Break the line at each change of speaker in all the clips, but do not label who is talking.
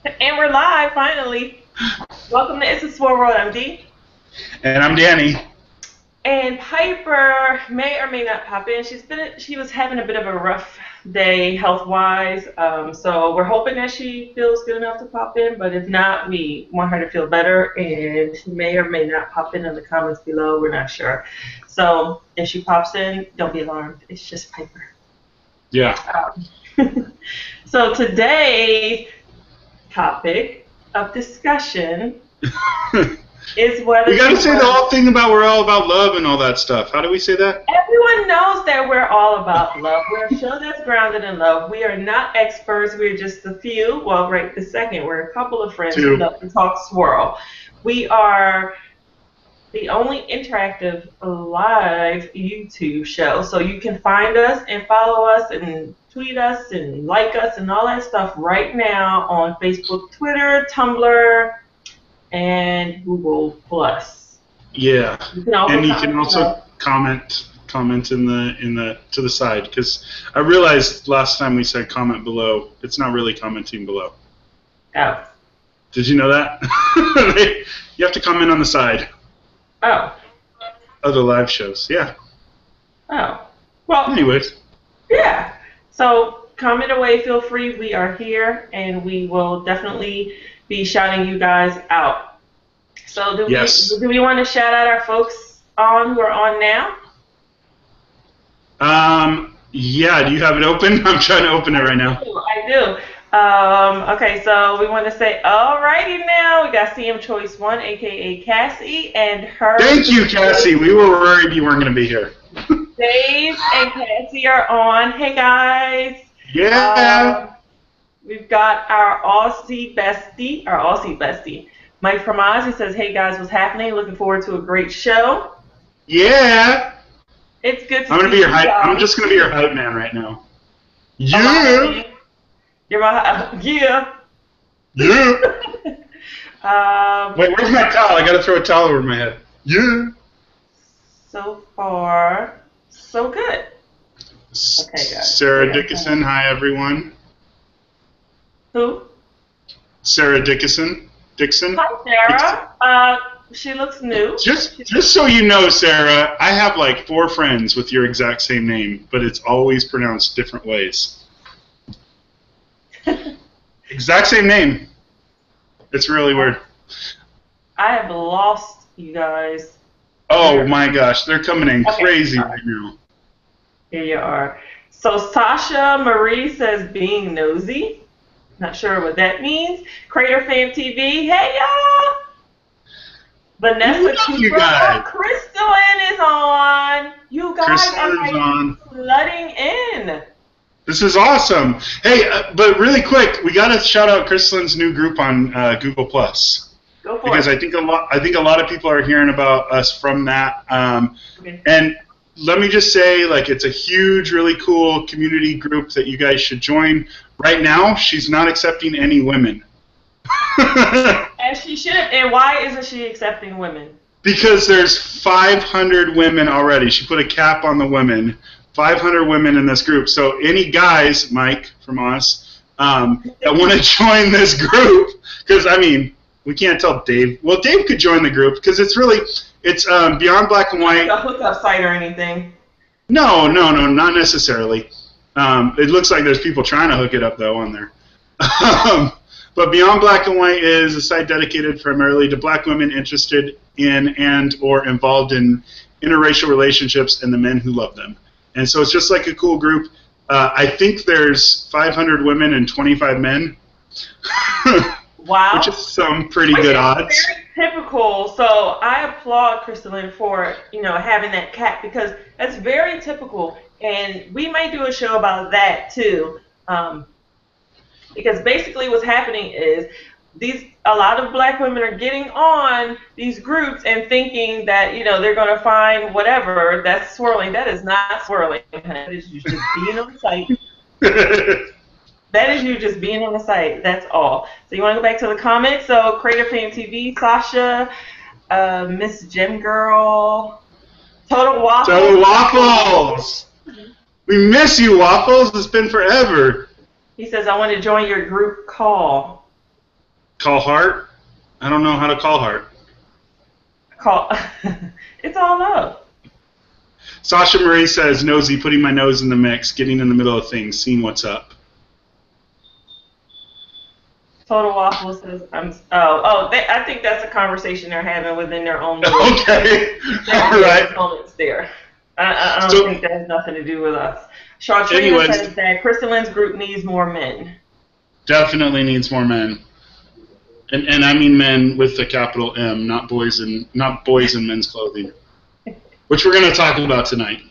And we're live, finally. Welcome to It's a Swirl World, I'm Dee.
And I'm Danny.
And Piper may or may not pop in. She was having a bit of a rough day health-wise, so we're hoping that she feels good enough to pop in, but if not, we want her to feel better, and she may or may not pop in the comments below. We're not sure. So if she pops in, don't be alarmed. It's just Piper.
Yeah.
So today's topic of discussion is whether
we gotta say the whole thing about we're all about love and all that stuff. How do we say that?
Everyone knows that we're all about love. We're a show that's grounded in love. We are not experts. We're just a few. Well, right this second, we're a couple of friends who love to talk swirl. We are the only interactive live YouTube show. So you can find us and follow us and tweet us and like us and all that stuff right now on Facebook, Twitter, Tumblr, and Google Plus.
Yeah. You can also comment in the to the side, because I realized last time we said comment below, it's not really commenting below.
Oh.
Did you know that? You have to comment on the side.
Oh.
Other live shows, yeah.
Oh. Well.
Anyways.
Yeah. So comment away. Feel free. We are here, and we will definitely be shouting you guys out. So do we want to shout out our folks who are on now?
Yeah. Do you have it open? I'm trying to open it right now.
I do. Okay, so we want to say, alrighty now, we got CM Choice 1, aka Cassie, and her.
Thank you, Cassie. We were worried you weren't going to be here.
Dave and Cassie are on. Hey guys.
Yeah.
We've got our Aussie bestie, Mike from Oz. He says, "Hey guys, what's happening? Looking forward to a great show."
Yeah.
It's good to
I'm gonna
see
be your
you
hype.
guys.
I'm just gonna be your hype man right now. Yeah.
You're my yeah.
Yeah. Wait, where's my towel? I gotta throw a towel over my head. Yeah.
So far, so good. Okay, guys.
Sarah Dickinson, hi everyone.
Who?
Sarah Dickinson. Dixon.
Hi, Sarah. She looks new.
Just so you know, Sarah, I have like 4 friends with your exact same name, but it's always pronounced different ways. Exact same name. It's really weird.
I have lost you guys.
Oh my gosh, they're coming in crazy right now.
Here you are. So Sasha Marie says being nosy. Not sure what that means. Crater Fam TV. Hey y'all. Vanessa Cooper. Crystalline is on. You guys are flooding in.
This is awesome. Hey, but really quick, we got to shout out Crystalline's new group on Google Plus.
Go for
because
it.
I think a lot of people are hearing about us from that. And let me just say, like, it's a huge, really cool community group that you guys should join. Right now, she's not accepting any women.
And she should. And why isn't she accepting women?
Because there's 500 women already. She put a cap on the women. 500 women in this group. So any guys, Mike from us, that want to join this group, because I mean, we can't tell Dave. Well, Dave could join the group because it's beyond black and white.
A hookup site or anything?
No, not necessarily. It looks like there's people trying to hook it up though on there. But Beyond Black and White is a site dedicated primarily to black women interested in and or involved in interracial relationships and the men who love them. And so it's just like a cool group. I think there's 500 women and 25 men.
Wow.
Which is some pretty good odds.
Very typical. So I applaud Crystalline for, having that cap, because that's very typical. And we may do a show about that too. Because basically what's happening is a lot of black women are getting on these groups and thinking that, they're going to find whatever that's swirling. That is not swirling. That is you just being on the site. That is you just being on the site. That's all. So you want to go back to the comments? So Crater Fam TV, Sasha, Miss Gem Girl, Total Waffles.
Total Waffles. We miss you, Waffles. It's been forever.
He says, I want to join your group call.
Call heart? I don't know how to call heart.
It's all love.
Sasha Marie says, nosy, putting my nose in the mix, getting in the middle of things, seeing what's up.
Total Waffle says, I think that's a conversation they're having within their own group.
Okay. All right.
Components there. I don't think that has nothing to do with us. Chartrina says that Crystalline's group needs more men.
Definitely needs more men. And I mean men with the capital M, not boys in men's clothing. Which we're going to talk about tonight.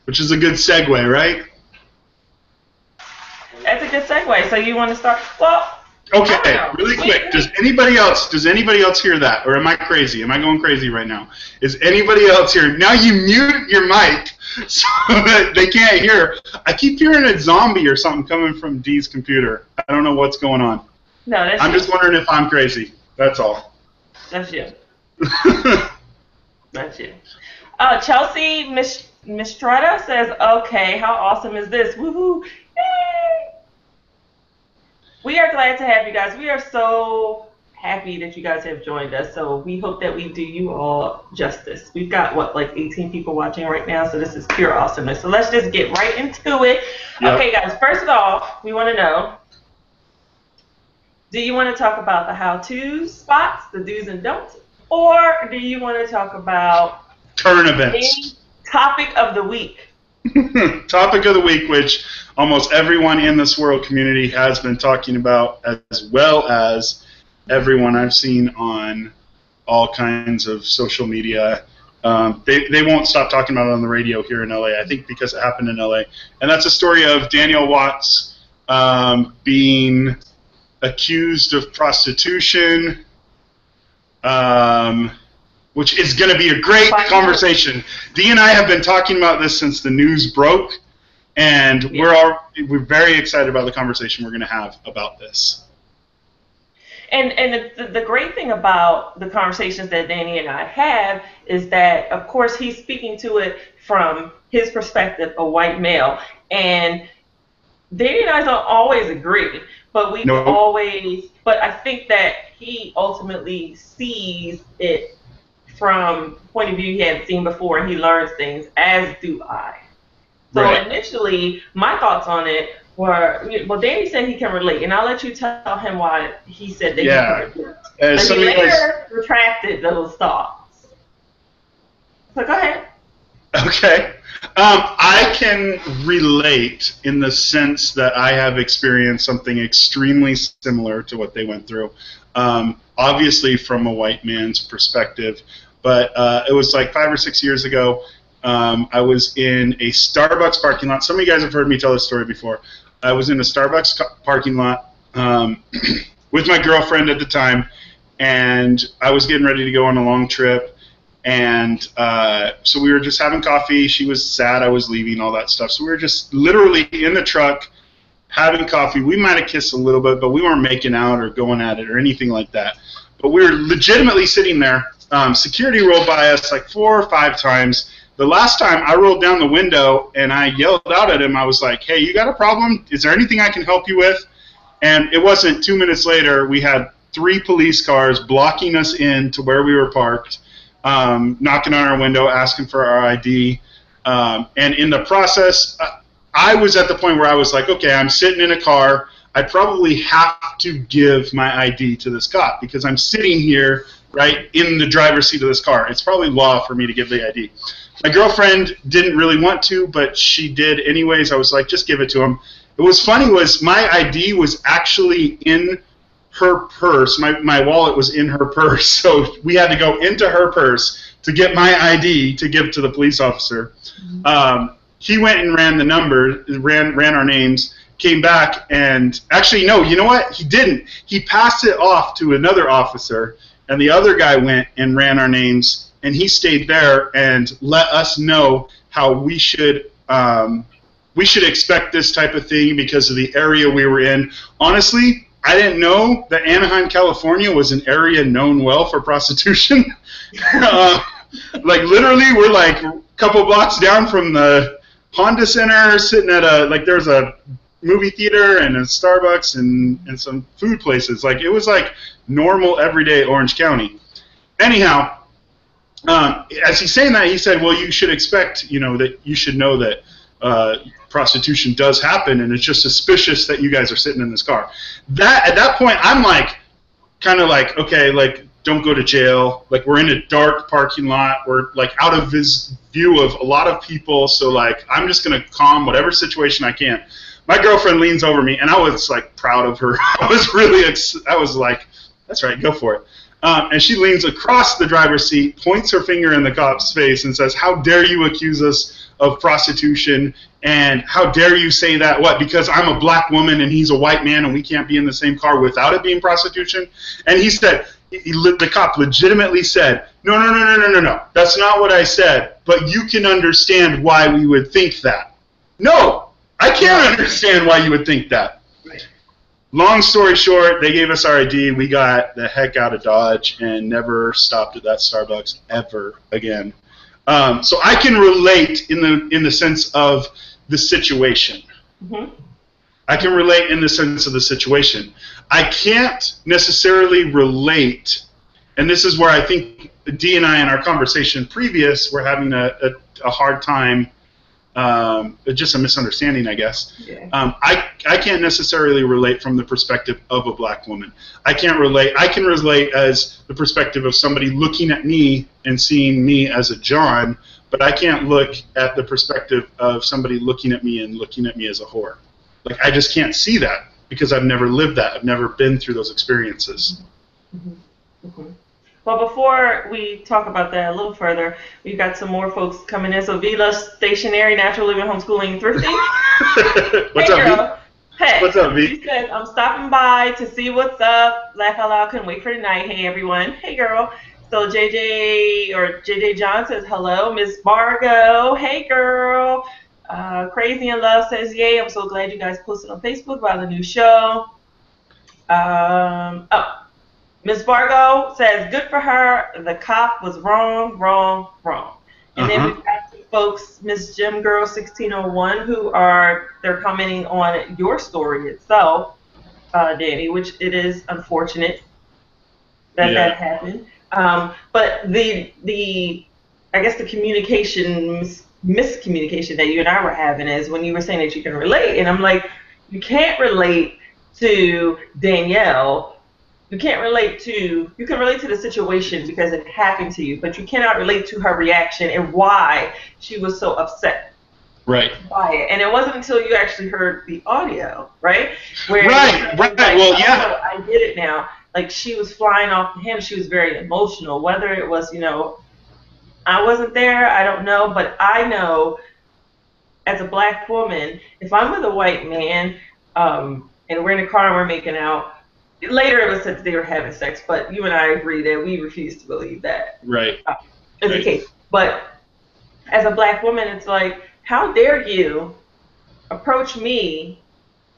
Which is a good segue, right?
That's a good segue. So you want to start? Well,
okay, really quick. Does anybody else hear that? Or am I crazy? Am I going crazy right now? Is anybody else here? Now you mute your mic so that they can't hear. I keep hearing a zombie or something coming from Dee's computer. I don't know what's going on.
No, that's
I'm just wondering if I'm crazy. That's all.
That's you. That's you. Chelsea Mistretta says, okay, how awesome is this? Woohoo! Yay! We are glad to have you guys. We are so happy that you guys have joined us. So we hope that we do you all justice. We've got, like 18 people watching right now, so this is pure awesomeness. So let's just get right into it. Yep. Okay, guys, first of all, we want to know, do you want to talk about the how-to spots, the do's and don'ts? Or do you want to talk about
current events?
Topic of the week.
Topic of the week, which almost everyone in the Swirl community has been talking about, as well as everyone I've seen on all kinds of social media. They won't stop talking about it on the radio here in LA, I think because it happened in LA. And that's a story of Daniele Watts being accused of prostitution, which is going to be a great conversation. Dee and I have been talking about this since the news broke, and we're very excited about the conversation we're going to have about this.
And the great thing about the conversations that Danny and I have is that, of course, he's speaking to it from his perspective, a white male, and Danny and I don't always agree. But but I think that he ultimately sees it from a point of view he hadn't seen before, and he learns things, as do I. So initially, my thoughts on it were, well, Danny said he can relate, and I'll let you tell him why he said that he can relate. But he later retracted those thoughts. So go ahead.
Okay. I can relate in the sense that I have experienced something extremely similar to what they went through. Obviously from a white man's perspective, but it was like 5 or 6 years ago. I was in a Starbucks parking lot. Some of you guys have heard me tell this story before. I was in a Starbucks parking lot with my girlfriend at the time, and I was getting ready to go on a long trip. And so we were just having coffee. She was sad I was leaving, all that stuff. So we were just literally in the truck having coffee. We might have kissed a little bit, but we weren't making out or going at it or anything like that. But we were legitimately sitting there. Security rolled by us like 4 or 5 times. The last time I rolled down the window and I yelled out at him. I was like, hey, you got a problem? Is there anything I can help you with? And it wasn't 2 minutes later. We had 3 police cars blocking us in to where we were parked. Knocking on our window, asking for our ID, and in the process, I was at the point where I was like, okay, I'm sitting in a car, I probably have to give my ID to this cop, because I'm sitting here, right, in the driver's seat of this car. It's probably law for me to give the ID. My girlfriend didn't really want to, but she did anyways. I was like, just give it to him. What was funny was my ID was actually in her purse. My wallet was in her purse, so we had to go into her purse to get my ID to give to the police officer. He went and ran the number, ran our names, came back, and actually, no, you know what? He didn't. He passed it off to another officer, and the other guy went and ran our names, and he stayed there and let us know how we should expect this type of thing because of the area we were in. Honestly, I didn't know that Anaheim, California was an area known well for prostitution. Like literally, we're like a couple blocks down from the Honda Center, sitting at there's a movie theater and a Starbucks and some food places. Like, it was like normal everyday Orange County. Anyhow, as he's saying that, he said, well, you should expect, that you should know that prostitution does happen, and it's just suspicious that you guys are sitting in this car. At that point, I'm like, kind of like, okay, like, don't go to jail. Like, we're in a dark parking lot. We're, like, out of his view of a lot of people, so, like, I'm just going to calm whatever situation I can. My girlfriend leans over me, and I was, like, proud of her. I was like, that's right, go for it. And she leans across the driver's seat, points her finger in the cop's face, and says, how dare you accuse us of prostitution, and how dare you say that, what, because I'm a black woman and he's a white man and we can't be in the same car without it being prostitution? And he said, the cop legitimately said, no, that's not what I said, but you can understand why we would think that. No, I can't understand why you would think that. Long story short, they gave us our ID. We got the heck out of Dodge and never stopped at that Starbucks ever again. So I can relate in the sense of the situation. Mm-hmm. I can relate in the sense of the situation. I can't necessarily relate, and this is where I think Dee and I in our conversation previous were having a hard time. Just a misunderstanding, I guess. Yeah. I can't necessarily relate from the perspective of a black woman. I can relate as the perspective of somebody looking at me and seeing me as a John, but I can't look at the perspective of somebody looking at me and looking at me as a whore. Like, I just can't see that because I've never lived that. I've never been through those experiences.
Mm-hmm. Mm-hmm. Well, before we talk about that a little further, we've got some more folks coming in. So, Vila Stationary, Natural Living, Homeschooling, Thrifting.
What's up, girl?
Hey,
what's up, V?
She says, I'm stopping by to see what's up. Laugh out loud, couldn't wait for tonight. Hey, everyone. Hey, girl. So, JJ John says, hello. Miss Margot. Hey, girl. Crazy in Love says, yay. I'm so glad you guys posted on Facebook about the new show. Ms. Vargo says, good for her. The cop was wrong. And then we've got some folks, Miss Jim Girl 1601, who they're commenting on your story itself, Danny, which it is unfortunate that happened. But I guess the miscommunication that you and I were having is when you were saying that you can relate, and I'm like, you can't relate to Danielle. You can relate to the situation because it happened to you, but you cannot relate to her reaction and why she was so upset by it. And it wasn't until you actually heard the audio, right?
Right.
Like, well, yeah. I get it now. Like, she was flying off the handle. She was very emotional. Whether it was, I wasn't there, I don't know, but I know as a black woman, if I'm with a white man and we're in a car and we're making out, later it was said that they were having sex, but you and I agree that we refuse to believe that.
Right.
Is the case. But as a black woman, it's like, how dare you approach me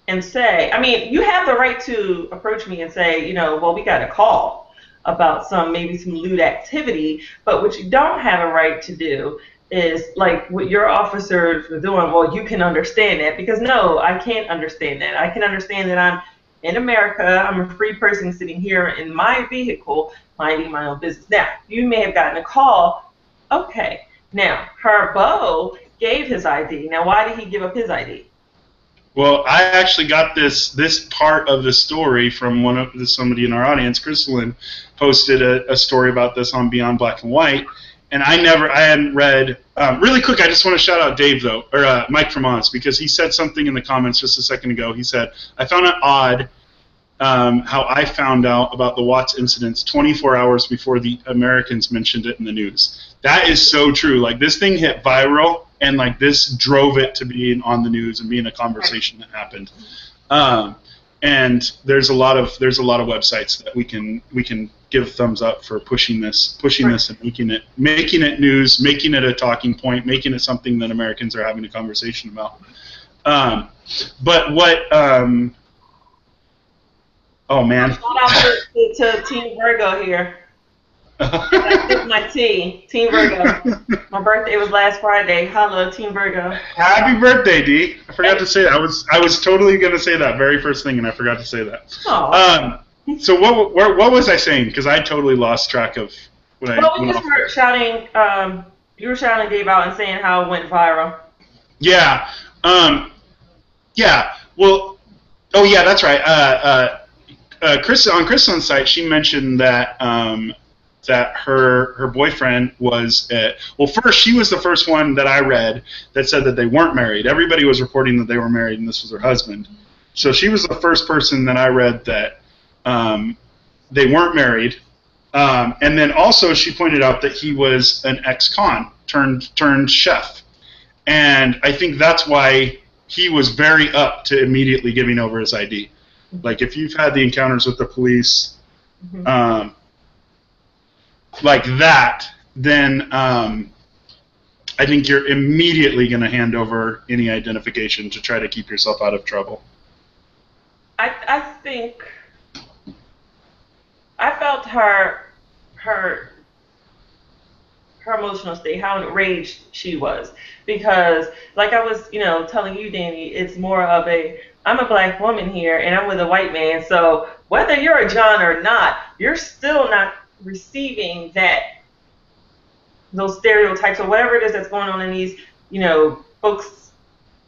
and say, I mean, you have the right to approach me and say, well, we got a call about maybe some lewd activity, but what you don't have a right to do is like what your officers were doing. Well, you can understand that, because no, I can't understand that. I can understand that I'm in America, I'm a free person sitting here in my vehicle, minding my own business. Now, you may have gotten a call. Okay. Now, her beau gave his ID. Now, why did he give up his ID?
Well, I actually got this part of the story from somebody in our audience. Crystalline posted a story about this on Beyond Black and White, and I hadn't read. Really quick, I just want to shout out Dave, though, or Mike from Oz, because he said something in the comments just a second ago. He said, I found it odd how I found out about the Watts incidents 24 hours before the Americans mentioned it in the news. That is so true. Like, this thing hit viral, and like this drove it to being on the news and being a conversation that happened. And there's a lot of websites that we can give thumbs up for pushing this and making it news, making it a talking point, making it something that Americans are having a conversation about. But what? Oh man!
Shout out to Team Virgo here. I took my T, Team Virgo. My birthday was last Friday. Hello, Team Virgo.
Happy birthday, D. I forgot to say that. I was totally going to say that very first thing, and I forgot to say that. So what was I saying? Because I totally lost track of what I.
Well, we just were shouting. You were shouting Dave out and saying how it went viral.
Yeah. Yeah. Well. Oh yeah, that's right. Chris on Krislin's site, she mentioned that that her boyfriend was well. First, she was the first one that I read that said that they weren't married. Everybody was reporting that they were married, and this was her husband. So she was the first person that I read that they weren't married. And then also she pointed out that he was an ex-con turned chef, and I think that's why he was very up to immediately giving over his ID. Like, if you've had the encounters with the police, like that, then I think you're immediately going to hand over any identification to try to keep yourself out of trouble.
I think I felt her emotional state, how enraged she was, because like I was, telling you, Danny, it's more of I'm a black woman here and I'm with a white man, so whether you're a John or not, you're still not receiving those stereotypes or whatever it is that's going on in these, folks'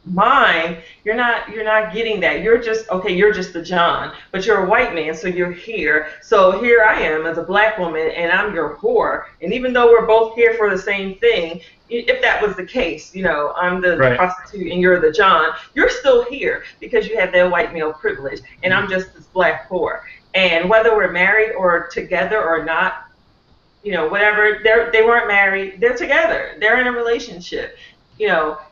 mind. You're not getting that. You're just the John, but you're a white man, so you're here. So here I am as a black woman, and I'm your whore. And even though we're both here for the same thing, if that was the case, I'm the prostitute and you're the John, you're still here because you have that white male privilege, and I'm just this black whore. And whether we're married or together or not, whatever, they weren't married, they're together, they're in a relationship.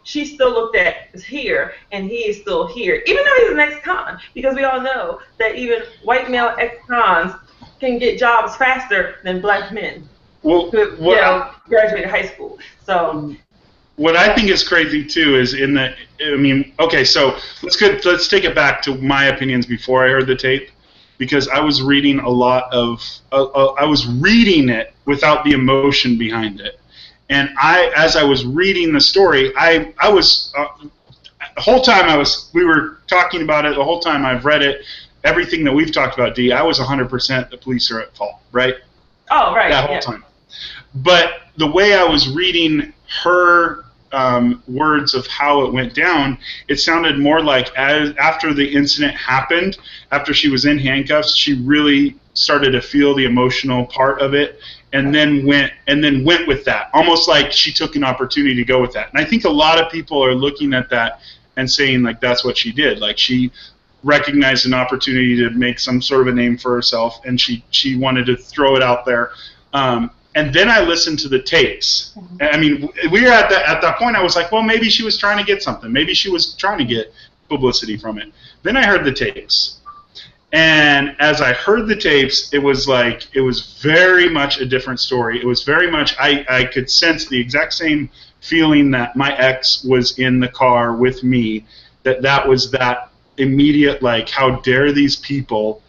She still looked at as here, and he is still here, even though he's an ex-con, because we all know that even white male ex-cons can get jobs faster than black men who graduated high school. So
what I think is crazy too is okay, so let's take it back to my opinions before I heard the tape, because I was reading a lot of I was reading it without the emotion behind it. And as I was reading the story, I was the whole time we were talking about it. The whole time I've read it, everything that we've talked about, D, I was 100% the police are at fault, right?
Oh, right.
That whole time. But the way I was reading her words of how it went down, it sounded more like after the incident happened, after she was in handcuffs, she really started to feel the emotional part of it. And then went with that, almost like she took an opportunity to go with that. And I think a lot of people are looking at that and saying, like, that's what she did. Like, she recognized an opportunity to make some sort of a name for herself, and she wanted to throw it out there. And then I listened to the tapes. I mean, we were at that point. I was like, well, maybe she was trying to get something. Maybe she was trying to get publicity from it. Then I heard the tapes. And as I heard the tapes, it was very much a different story. It was very much, I could sense the exact same feeling that my ex was in the car with me, that was that immediate, like, how dare these people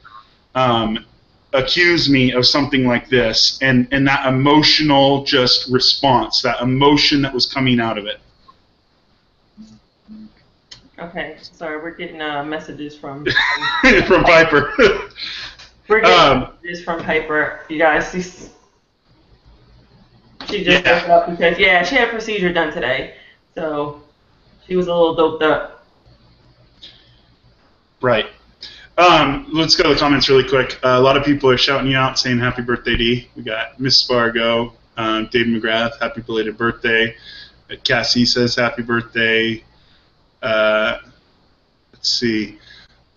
accuse me of something like this, and that emotional just response, that emotion that was coming out of it.
Okay, sorry, we're getting messages from
from Piper.
We're getting messages from Piper. You guys, she just woke up because she had a procedure done today, so she was a little doped up.
Right. Let's go to the comments really quick. A lot of people are shouting you out, saying happy birthday, D. We got Miss Spargo, Dave McGrath, happy belated birthday. Cassie says happy birthday. Let's see.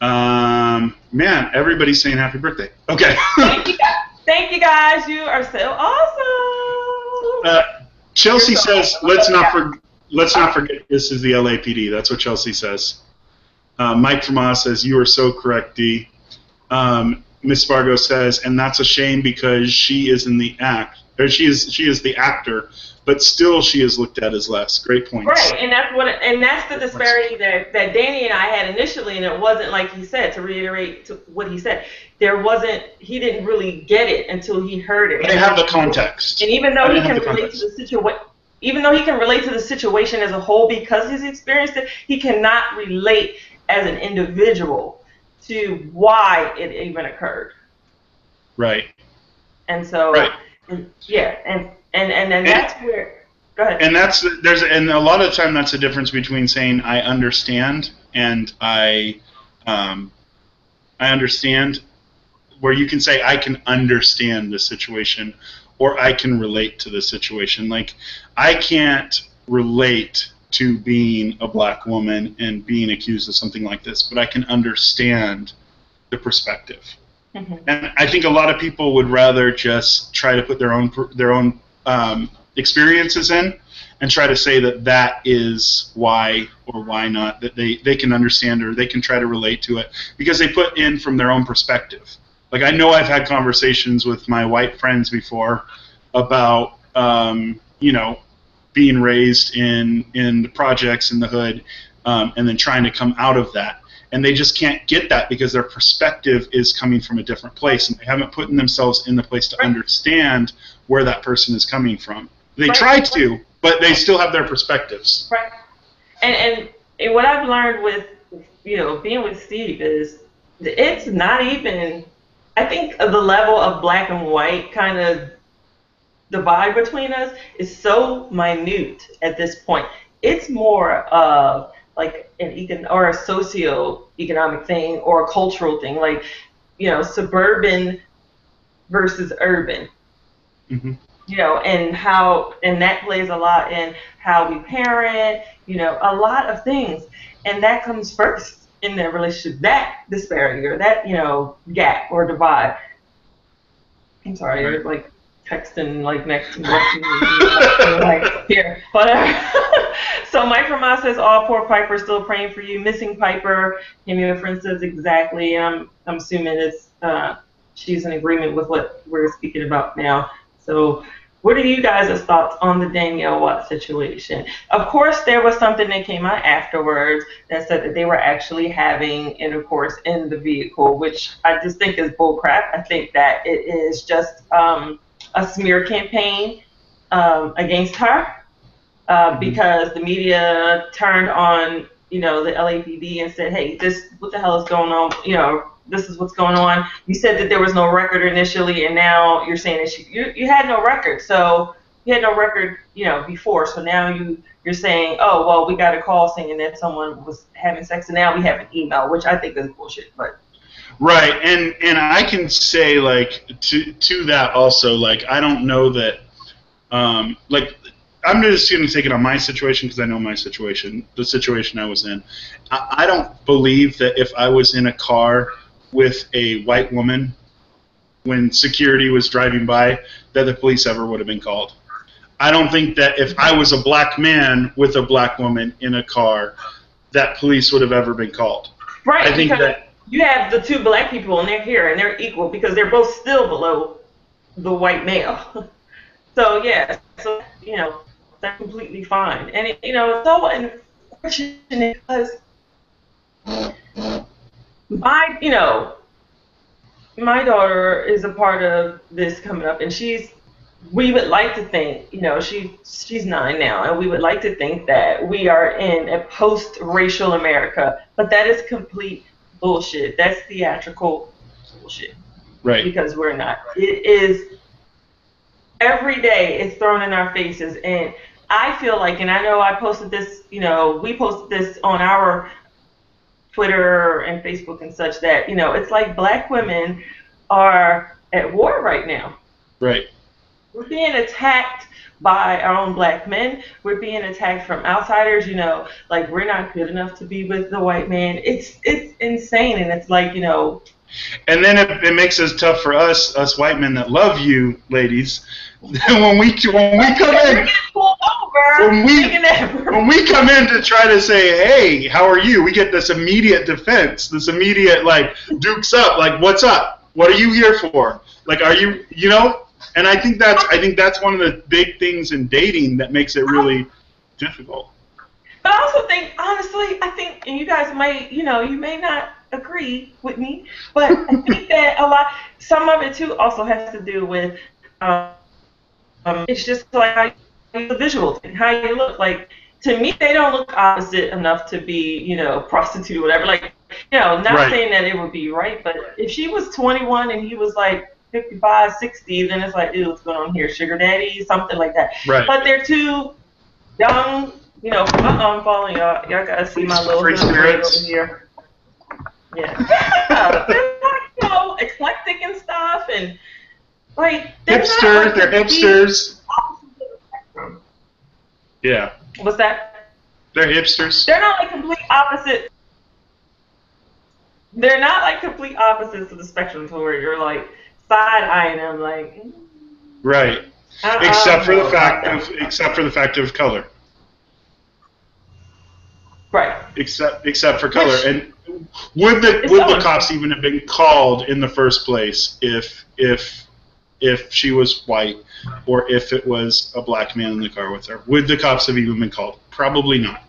Man, everybody's saying happy birthday. Okay.
Thank you guys. You are so awesome.
Chelsea says, let's not forget this is the LAPD. That's what Chelsea says. Mike from Oz says, you are so correct, D. Miss Fargo says, and that's a shame because she is in the act. or she is the actor, but still she is looked at as less. Great points.
Right, and that's the disparity that Danny and I had initially, and it wasn't like he said, to reiterate what he said, he didn't really get it until he heard it.
They have the context.
And even though he can relate to the situation, even though he can relate to the situation as a whole because he's experienced it, he cannot relate as an individual to why it even occurred.
Right.
And so,
right.
Yeah, and that's where. Go ahead.
And and a lot of the time that's the difference between saying I understand and I understand, where you can say I can understand the situation or I can relate to the situation. Like, I can't relate to being a black woman and being accused of something like this, but I can understand the perspective. Mm-hmm. And I think a lot of people would rather just try to put their own experiences in and try to say that is why or why not, that they can understand or they can try to relate to it because they put in from their own perspective. Like, I know I've had conversations with my white friends before about, being raised in the projects in the hood and then trying to come out of that. And they just can't get that because their perspective is coming from a different place, and they haven't put themselves in the place to understand where that person is coming from. They try to, but they still have their perspectives.
Right. And what I've learned with being with Steve is it's not even. I think the level of black and white kind of divide between us is so minute at this point. It's more of like or a socio-economic thing or a cultural thing, like suburban versus urban. Mm-hmm. And that plays a lot in how we parent. A lot of things, and that comes first in their relationship. That disparity or that gap or divide. I'm sorry, you're like texting like next to me, like here, whatever. So Mike from us says, all poor Piper, still praying for you. Missing Piper. Your friend says exactly. I'm assuming it's she's in agreement with what we're speaking about now. So what are you guys' thoughts on the Danielle Watts situation? Of course, there was something that came out afterwards that said that they were actually having intercourse in the vehicle, which I just think is bullcrap. I think that it is just a smear campaign against her. Because the media turned on, the LAPD and said, hey, what the hell is going on? This is what's going on. You said that there was no record initially, and now you're saying that you had no record. So you had no record, before. So now you're saying, oh, well, we got a call saying that someone was having sex, and now we have an email, which I think is bullshit. But
right, and I can say like to that also, like I don't know that, I'm just going to take it on my situation because I know my situation, the situation I was in. I don't believe that if I was in a car with a white woman when security was driving by, that the police ever would have been called. I don't think that if I was a black man with a black woman in a car, that police would have ever been called.
Right,
I think that
you have the two black people and they're here and they're equal because they're both still below the white male. So yeah, that's completely fine. And it's so unfortunate because my daughter is a part of this coming up, and we would like to think, she's 9 now, and we would like to think that we are in a post-racial America, but that is complete bullshit. That's theatrical bullshit.
Right.
Because we're not. It is every day it's thrown in our faces, and I feel like, and I know I posted this, we posted this on our Twitter and Facebook and such, that, it's like black women are at war right now.
Right.
We're being attacked by our own black men. We're being attacked from outsiders, like we're not good enough to be with the white man. It's insane, and it's like,
And then it makes it tough for us white men that love you, ladies. when we come in, when we come in to try to say, hey, how are you? We get this immediate defense, this immediate like dukes up, like what's up? What are you here for? Like, are you, And I think that's one of the big things in dating that makes it really difficult.
But I also think, honestly, and you guys might, you may not agree with me, but I think that some of it too also has to do with, it's just like the visual thing, how you look. Like, to me, they don't look opposite enough to be, prostitute or whatever. Like, not saying that it would be right, but if she was 21 and he was like 55, 60, then it's like, ew, what's going on here? Sugar daddy, something like that.
Right.
But they're too young. I'm following y'all. Y'all gotta see my little
free spirits
over here. Yeah. They're like, eclectic and stuff, and like they're
hipsters. Yeah.
What's that?
They're hipsters.
They're not like complete opposite. They're not like complete opposites of the spectrum, to where you're like side-eyeing them, like.
Right. Except for the fact of color. Right. Except for color. And would the cops even have been called in the first place if she was white, or if it was a black man in the car with her? Would the cops have even been called? Probably not.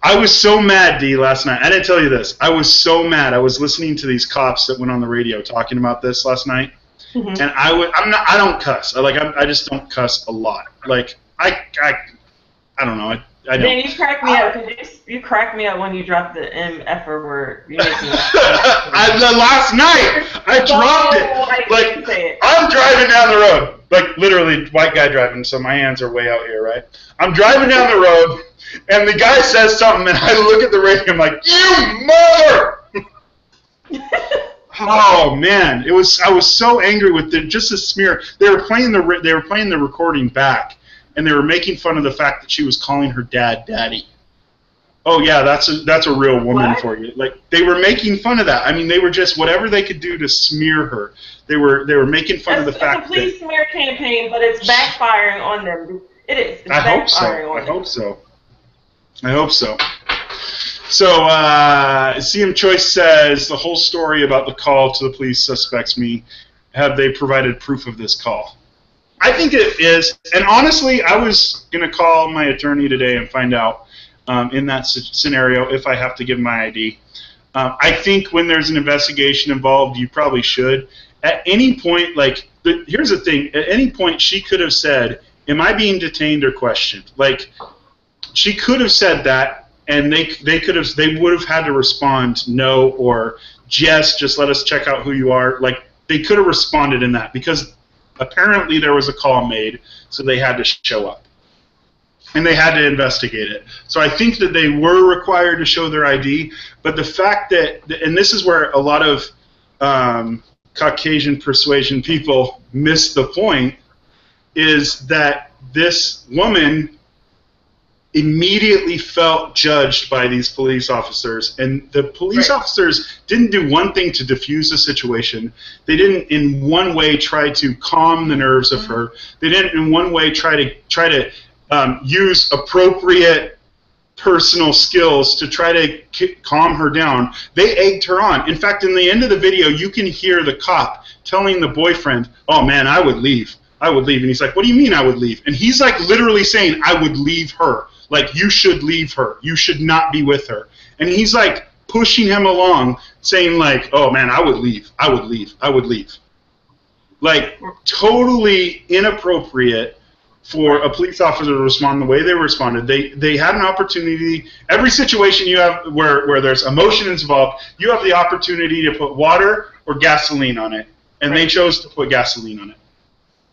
I was so mad, D, last night. I didn't tell you this. I was so mad. I was listening to these cops that went on the radio talking about this last night, and I don't cuss. I just don't cuss a lot. Like I don't know. I don't.
Man, you cracked me up. You cracked me up when you dropped the MFer word. You make me
last night, I dropped it. Like, I'm driving down the road. Like, literally, white guy driving, so my hands are way out here, right? I'm driving down the road, and the guy says something, and I look at the radio, I'm like, you mother! Oh, man. I was so angry with just a smear. They were playing the recording back, and they were making fun of the fact that she was calling her dad daddy. Oh yeah, that's a real woman for you. Like, they were making fun of that. I mean, they were just whatever they could do to smear her. They were making fun of the fact that
it's a complete smear campaign, but it's backfiring on them. It is. It's
I hope so. So, CM Choice says the whole story about the call to the police suspects me. Have they provided proof of this call? I think it is, and honestly, I was going to call my attorney today and find out in that scenario if I have to give my ID. I think when there's an investigation involved, you probably should. At any point, here's the thing, at any point she could have said, am I being detained or questioned? Like, she could have said that, and they would have had to respond no or yes, just let us check out who you are. Like, they could have responded in that, because apparently there was a call made, so they had to show up. And they had to investigate it. So I think that they were required to show their ID, but the fact that, and this is where a lot of Caucasian persuasion people miss the point, is that this woman immediately felt judged by these police officers, and the police officers didn't do one thing to diffuse the situation. They didn't in one way try to calm the nerves of her. They didn't in one way try to use appropriate personal skills to try to calm her down. They egged her on. In fact, in the end of the video, you can hear the cop telling the boyfriend, oh man, I would leave. I would leave. And he's like, what do you mean I would leave? And he's like literally saying, I would leave her. Like, you should leave her. You should not be with her. And he's like pushing him along, saying like, oh man, I would leave. I would leave. I would leave. Like, totally inappropriate for a police officer to respond the way they responded. They had an opportunity. Every situation you have where there's emotion involved, you have the opportunity to put water or gasoline on it. And they chose to put gasoline on it.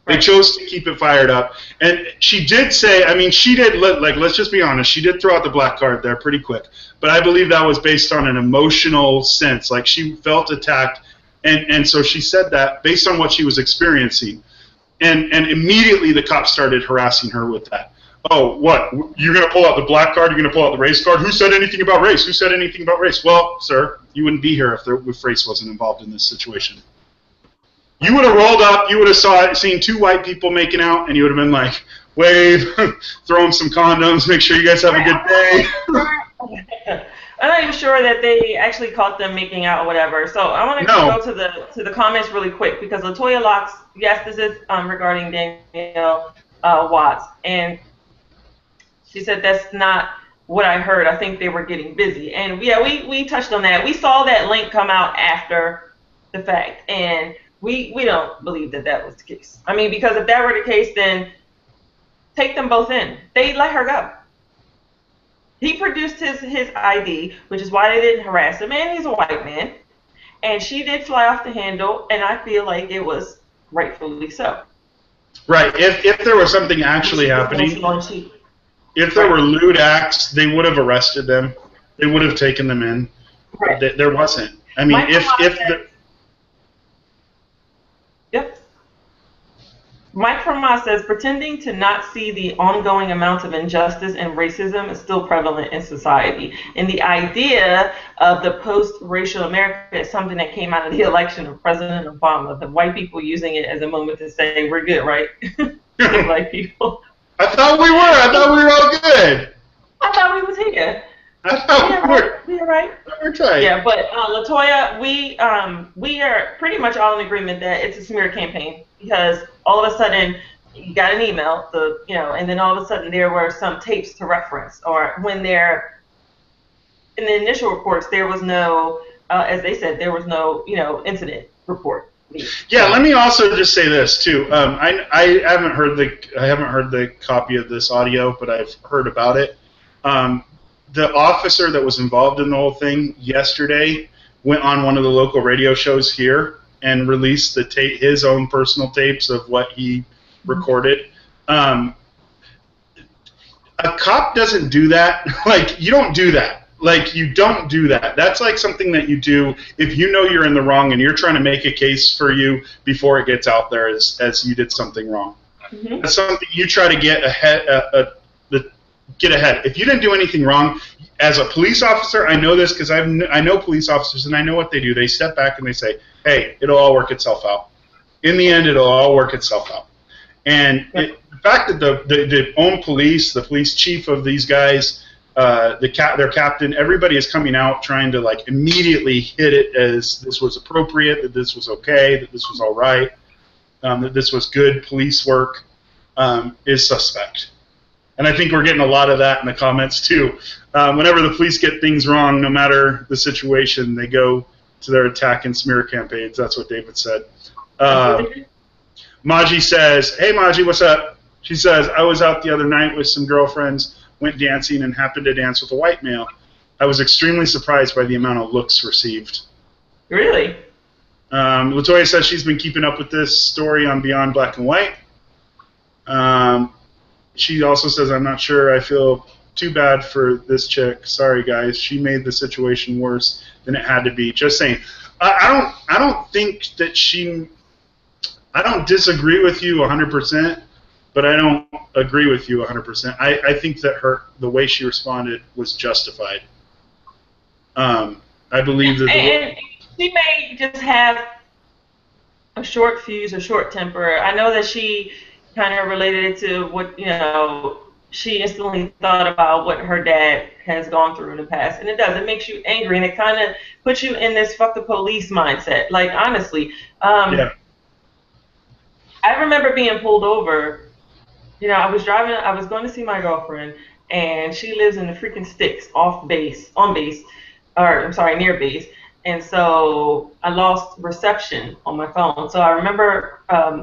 They chose to keep it fired up. And she did say, I mean, she did, like, let's just be honest, she did throw out the black card there pretty quick. But I believe that was based on an emotional sense. Like, she felt attacked, and so she said that based on what she was experiencing. And immediately the cops started harassing her with that. Oh, what? You're going to pull out the black card? You're going to pull out the race card? Who said anything about race? Who said anything about race? Well, sir, you wouldn't be here if race wasn't involved in this situation. You would have rolled up, you would have seen two white people making out, and you would have been like, wave, throw them some condoms, make sure you guys have a good day.
I'm not even sure that they actually caught them making out or whatever. So I want to go to the comments really quick because Latoya Locks, yes, this is regarding Danielle Watts, and she said that's not what I heard. I think they were getting busy, and yeah, we touched on that. We saw that link come out after the fact, and we don't believe that was the case. I mean, because if that were the case, then take them both in. They let her go. He produced his ID, which is why they didn't harass him, and he's a white man. And she did fly off the handle, and I feel like it was rightfully so.
Right. If there was something actually happening, if there were lewd acts, they would have arrested them. They would have taken them in. Right. There wasn't. I mean,
Yep. Mike from Moss says, pretending to not see the ongoing amounts of injustice and racism is still prevalent in society. And the idea of the post-racial America is something that came out of the election of President Obama, the white people using it as a moment to say, we're good, right? The black people.
I thought we were. I thought we were all good.
I thought we was here.
I thought
we were right.
We're trying.
Yeah, but Latoya, we are pretty much all in agreement that it's a smear campaign because all of a sudden you got an email, and then all of a sudden there were some tapes to reference, or when they're in the initial reports there was no, as they said, there was no incident report.
Yeah, let me also just say this too. I haven't heard the copy of this audio, but I've heard about it. The officer that was involved in the whole thing yesterday went on one of the local radio shows here and released his own personal tapes of what he recorded. A cop doesn't do that. Like, you don't do that. Like, you don't do that. That's like something that you do if you know you're in the wrong and you're trying to make a case for you before it gets out there as you did something wrong. Mm-hmm. That's something you try to get ahead. Get ahead. If you didn't do anything wrong, as a police officer, I know this because I know police officers and I know what they do. They step back and they say, "Hey, it'll all work itself out. In the end, it'll all work itself out." And the fact that the own police, the police chief of these guys, their captain, everybody is coming out trying to like immediately hit it as this was appropriate, that this was okay, that this was all right, that this was good police work, is suspect. And I think we're getting a lot of that in the comments too. Whenever the police get things wrong, no matter the situation, they go to their attack and smear campaigns. That's what David said. Maji says, "Hey Maji, what's up?" She says, "I was out the other night with some girlfriends, went dancing, and happened to dance with a white male. I was extremely surprised by the amount of looks received."
Really?
Latoya says she's been keeping up with this story on Beyond Black and White. She also says, "I'm not sure. I feel too bad for this chick. Sorry, guys. She made the situation worse than it had to be." Just saying. I don't think that she. I don't disagree with you 100%, but I don't agree with you 100%. I think that the way she responded was justified. I believe that.
And she may just have a short fuse, a short temper. I know that she kind of related it to what, she instantly thought about what her dad has gone through in the past. And it does. It makes you angry, and it kind of puts you in this fuck the police mindset. Like, honestly. Yeah. I remember being pulled over. I was going to see my girlfriend, and she lives in the freaking sticks near base. And so I lost reception on my phone. So I remember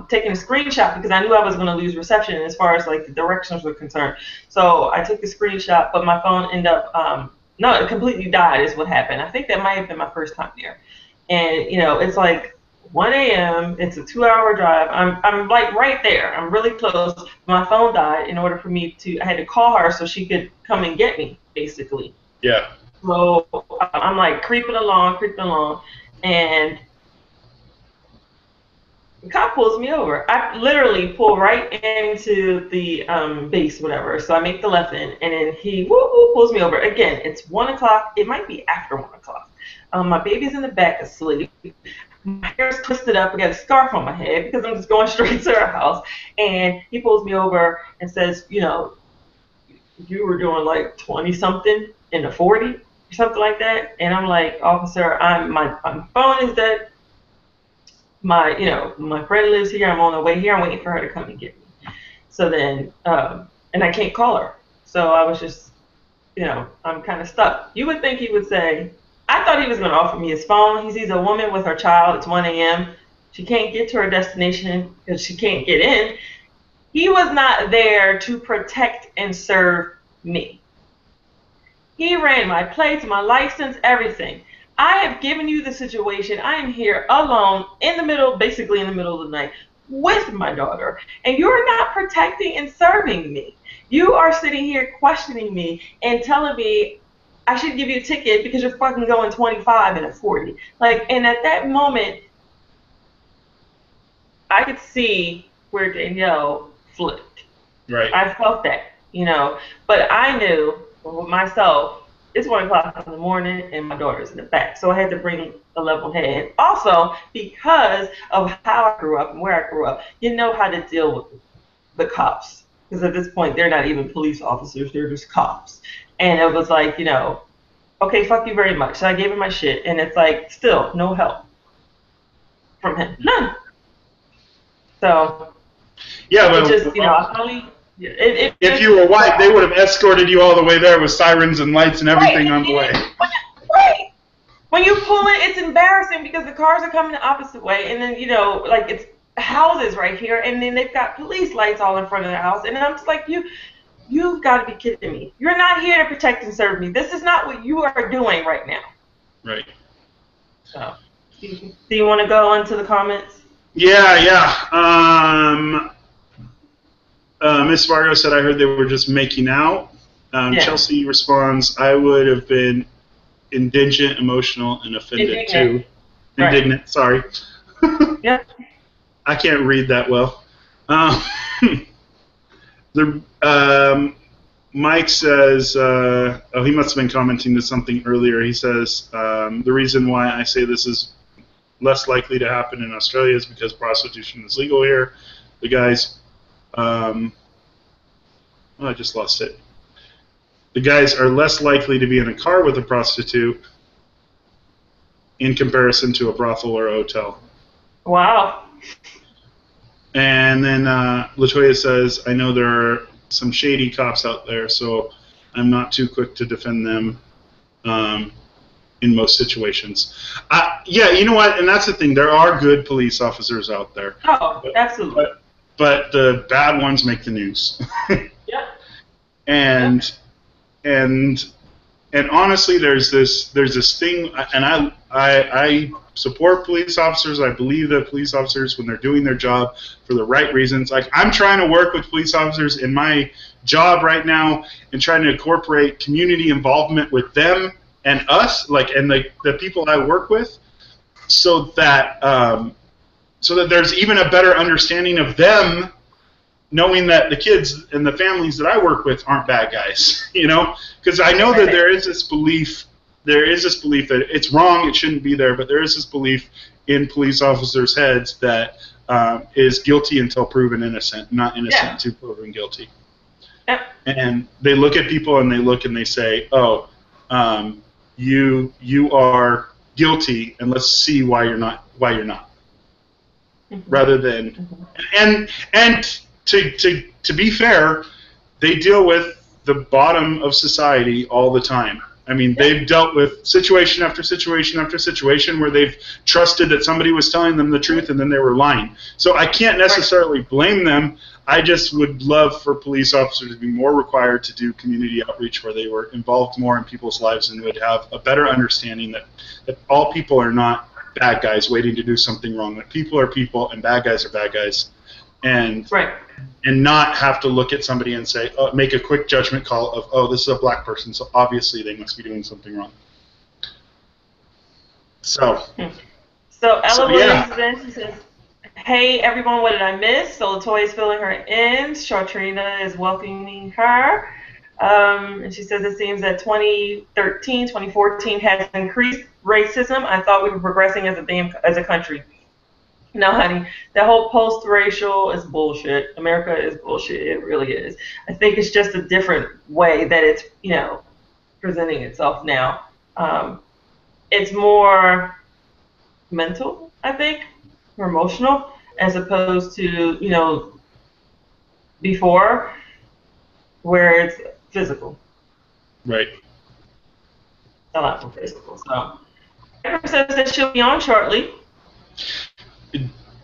taking a screenshot because I knew I was going to lose reception as far as like the directions were concerned. So I took the screenshot, but my phone ended up, it completely died is what happened. I think that might have been my first time there. And, it's like 1 a.m., it's a 2-hour drive. I'm like right there. I'm really close. My phone died in order for me I had to call her so she could come and get me, basically.
Yeah.
So I'm like creeping along, and the cop pulls me over. I literally pull right into the base, whatever. So I make the left in, and then he pulls me over. Again, it's 1 o'clock. It might be after 1 o'clock. My baby's in the back asleep. My hair's twisted up. I got a scarf on my head because I'm just going straight to her house. And he pulls me over and says, you were doing like 20-something in the 40. or something like that. And I'm like, officer, my phone is dead. My friend lives here. I'm on the way here. I'm waiting for her to come and get me. So then, and I can't call her. So I was just, I'm kind of stuck. You would think he would say, I thought he was going to offer me his phone. He sees a woman with her child. It's 1 a.m. She can't get to her destination because she can't get in. He was not there to protect and serve me. He ran my plates, my license, everything. I have given you the situation. I am here alone basically in the middle of the night with my daughter, and you're not protecting and serving me. You are sitting here questioning me and telling me I should give you a ticket because you're fucking going 25 and a 40. And at that moment, I could see where Danielle flipped.
Right.
I felt that, but I knew with myself, it's 1 o'clock in the morning and my daughter's in the back. So I had to bring a level head. Also, because of how I grew up and where I grew up, you know how to deal with the cops. Because at this point, they're not even police officers, they're just cops. And it was like, okay, fuck you very much. So I gave him my shit, and it's like, still, no help from him. None. So,
yeah, but
just, I finally...
if you were white, they would have escorted you all the way there with sirens and lights and everything on the way.
Right. When you pull in, it's embarrassing because the cars are coming the opposite way, and then it's houses right here, and then they've got police lights all in front of the house, and I'm just like, you've got to be kidding me. You're not here to protect and serve me. This is not what you are doing right now.
Right.
So, do you want to go into the comments?
Yeah. Miss Vargo said, I heard they were just making out. Chelsea responds, I would have been indigent, emotional, and offended too. Indignant, right. Sorry.
Yeah.
I can't read that well. Mike says, he must have been commenting to something earlier. He says, the reason why I say this is less likely to happen in Australia is because prostitution is legal here. The guys... I just lost it. The guys are less likely to be in a car with a prostitute in comparison to a brothel or a hotel.
Wow.
And then Latoya says, I know there are some shady cops out there, so I'm not too quick to defend them in most situations. Yeah, you know what? And that's the thing. There are good police officers out there.
Oh, absolutely.
But the bad ones make the news.
Yeah.
And honestly, there's this thing, and I support police officers. I believe that police officers, when they're doing their job for the right reasons, like I'm trying to work with police officers in my job right now and trying to incorporate community involvement with them and us, and the people I work with, so that there's even a better understanding of them, knowing that the kids and the families that I work with aren't bad guys, because I know that there is this belief that it's wrong, it shouldn't be there, but there is this belief in police officers' heads that is guilty until proven innocent, not innocent until proven guilty.
Yeah.
And they look at people and they say, oh, you are guilty, and let's see why you're not. Mm-hmm. Rather than, and to be fair, they deal with the bottom of society all the time. I mean, they've dealt with situation after situation after situation where they've trusted that somebody was telling them the truth and then they were lying. So I can't necessarily blame them. I just would love for police officers to be more required to do community outreach where they were involved more in people's lives and would have a better understanding that all people are not bad guys waiting to do something wrong. That people are people and bad guys are bad guys. And not have to look at somebody and say, make a quick judgment call of, oh, this is a black person, so obviously they must be doing something wrong. So
Ella Williams then, she says, hey, everyone, what did I miss? So Latoya is filling her in. Shartrina is welcoming her. And she says it seems that 2013, 2014 has increased racism. I thought we were progressing as a country. No, honey, that whole post-racial is bullshit. America is bullshit. It really is. I think it's just a different way that it's, presenting itself now. It's more mental, I think, or emotional, as opposed to, before, where it's physical.
Right.
A lot more physical. So, Amber says that she'll be on shortly.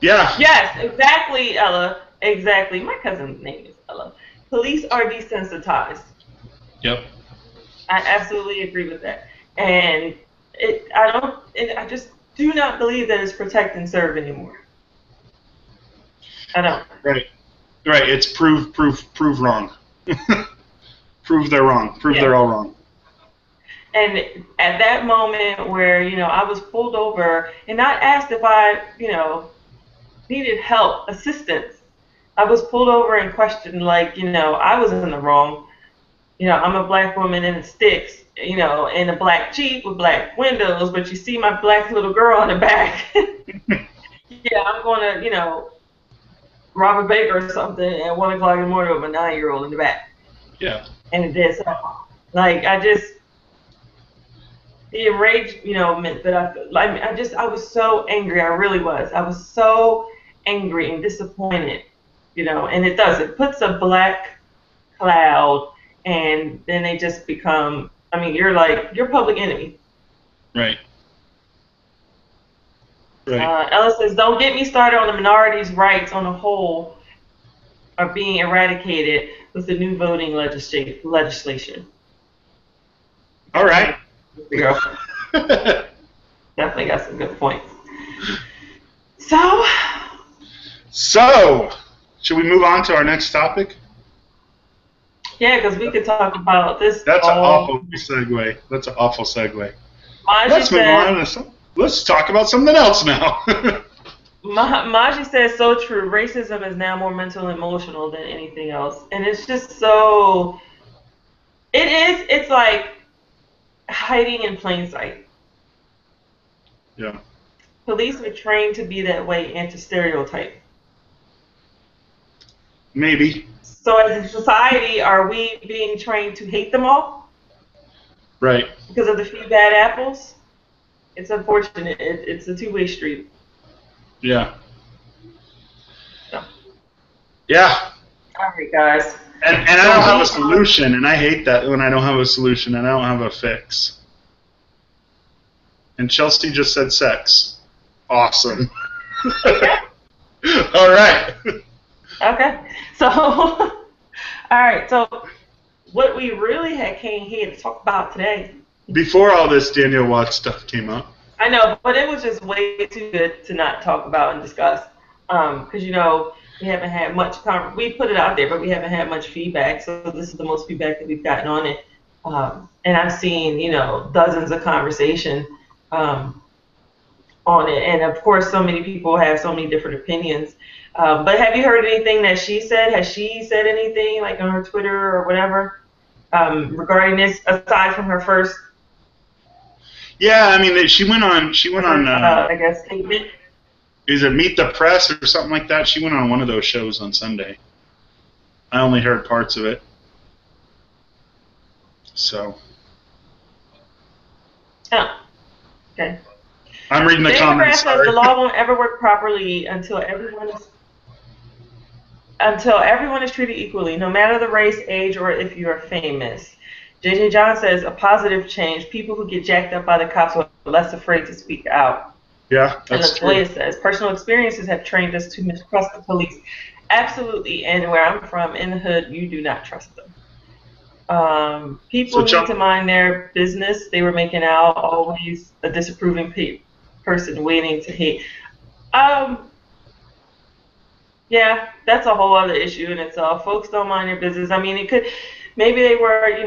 Yeah.
Yes, exactly, Ella. Exactly. My cousin's name is Ella. Police are desensitized.
Yep.
I absolutely agree with that. And I just do not believe that it's protect and serve anymore. I don't.
Right. Right. It's prove wrong. Prove they're wrong. Prove they're all wrong.
And at that moment where, I was pulled over and not asked if I, needed help, assistance. I was pulled over and questioned like, I was in the wrong. I'm a black woman in the sticks, in a black Jeep with black windows, but you see my black little girl in the back. Yeah, I'm going to, rob a baker or something at 1 o'clock in the morning with my 9-year-old in the back.
Yeah.
And it did so. Like, the enraged, meant that I was so angry. I really was. I was so angry and disappointed, and it puts a black cloud, and then they just become, you're public enemy.
Right. Right.
Ella says, don't get me started on the minorities' rights on the whole are being eradicated with the new voting legislation.
All right.
Definitely got some good points. So, should
we move on to our next topic?
Yeah, because we could talk about this.
That's an awful segue. Let's talk about something else now.
Maji says, so true. Racism is now more mental and emotional than anything else. And it's just so... It's like hiding in plain sight.
Yeah.
Police are trained to be that way and to stereotype.
Maybe.
So as a society, are we being trained to hate them all?
Right.
Because of the few bad apples? It's unfortunate. It's a two-way street.
Yeah.
So.
Yeah.
All right, guys.
And I don't have a solution, and I hate that when I don't have a solution and I don't have a fix. And Chelsea just said sex. Awesome. All right.
Okay. So, all right. So, what we really came here to talk about today.
Before all this Daniele Watts stuff came up.
I know, but it was just way too good to not talk about and discuss. Because, we haven't had much, we put it out there, but we haven't had much feedback. So this is the most feedback that we've gotten on it. And I've seen, dozens of conversation on it. And of course, so many people have so many different opinions. But have you heard anything that she said? Has she said anything like on her Twitter or whatever regarding this, aside from her first?
Yeah, I mean, she went on. I
guess statement.
Is it Meet the Press or something like that? She went on one of those shows on Sunday. I only heard parts of it. So.
Oh. Okay.
I'm reading the comments.
Says the law won't ever work properly until everyone is treated equally, no matter the race, age, or if you are famous. JJ John says a positive change. People who get jacked up by the cops are less afraid to speak out.
Yeah, that's true.
And says personal experiences have trained us to mistrust the police. Absolutely, and where I'm from, in the hood, you do not trust them. People need to mind their business. They were making out, always a disapproving person waiting to hate. Yeah, that's a whole other issue in itself. Folks don't mind their business. I mean, it could, maybe they were, I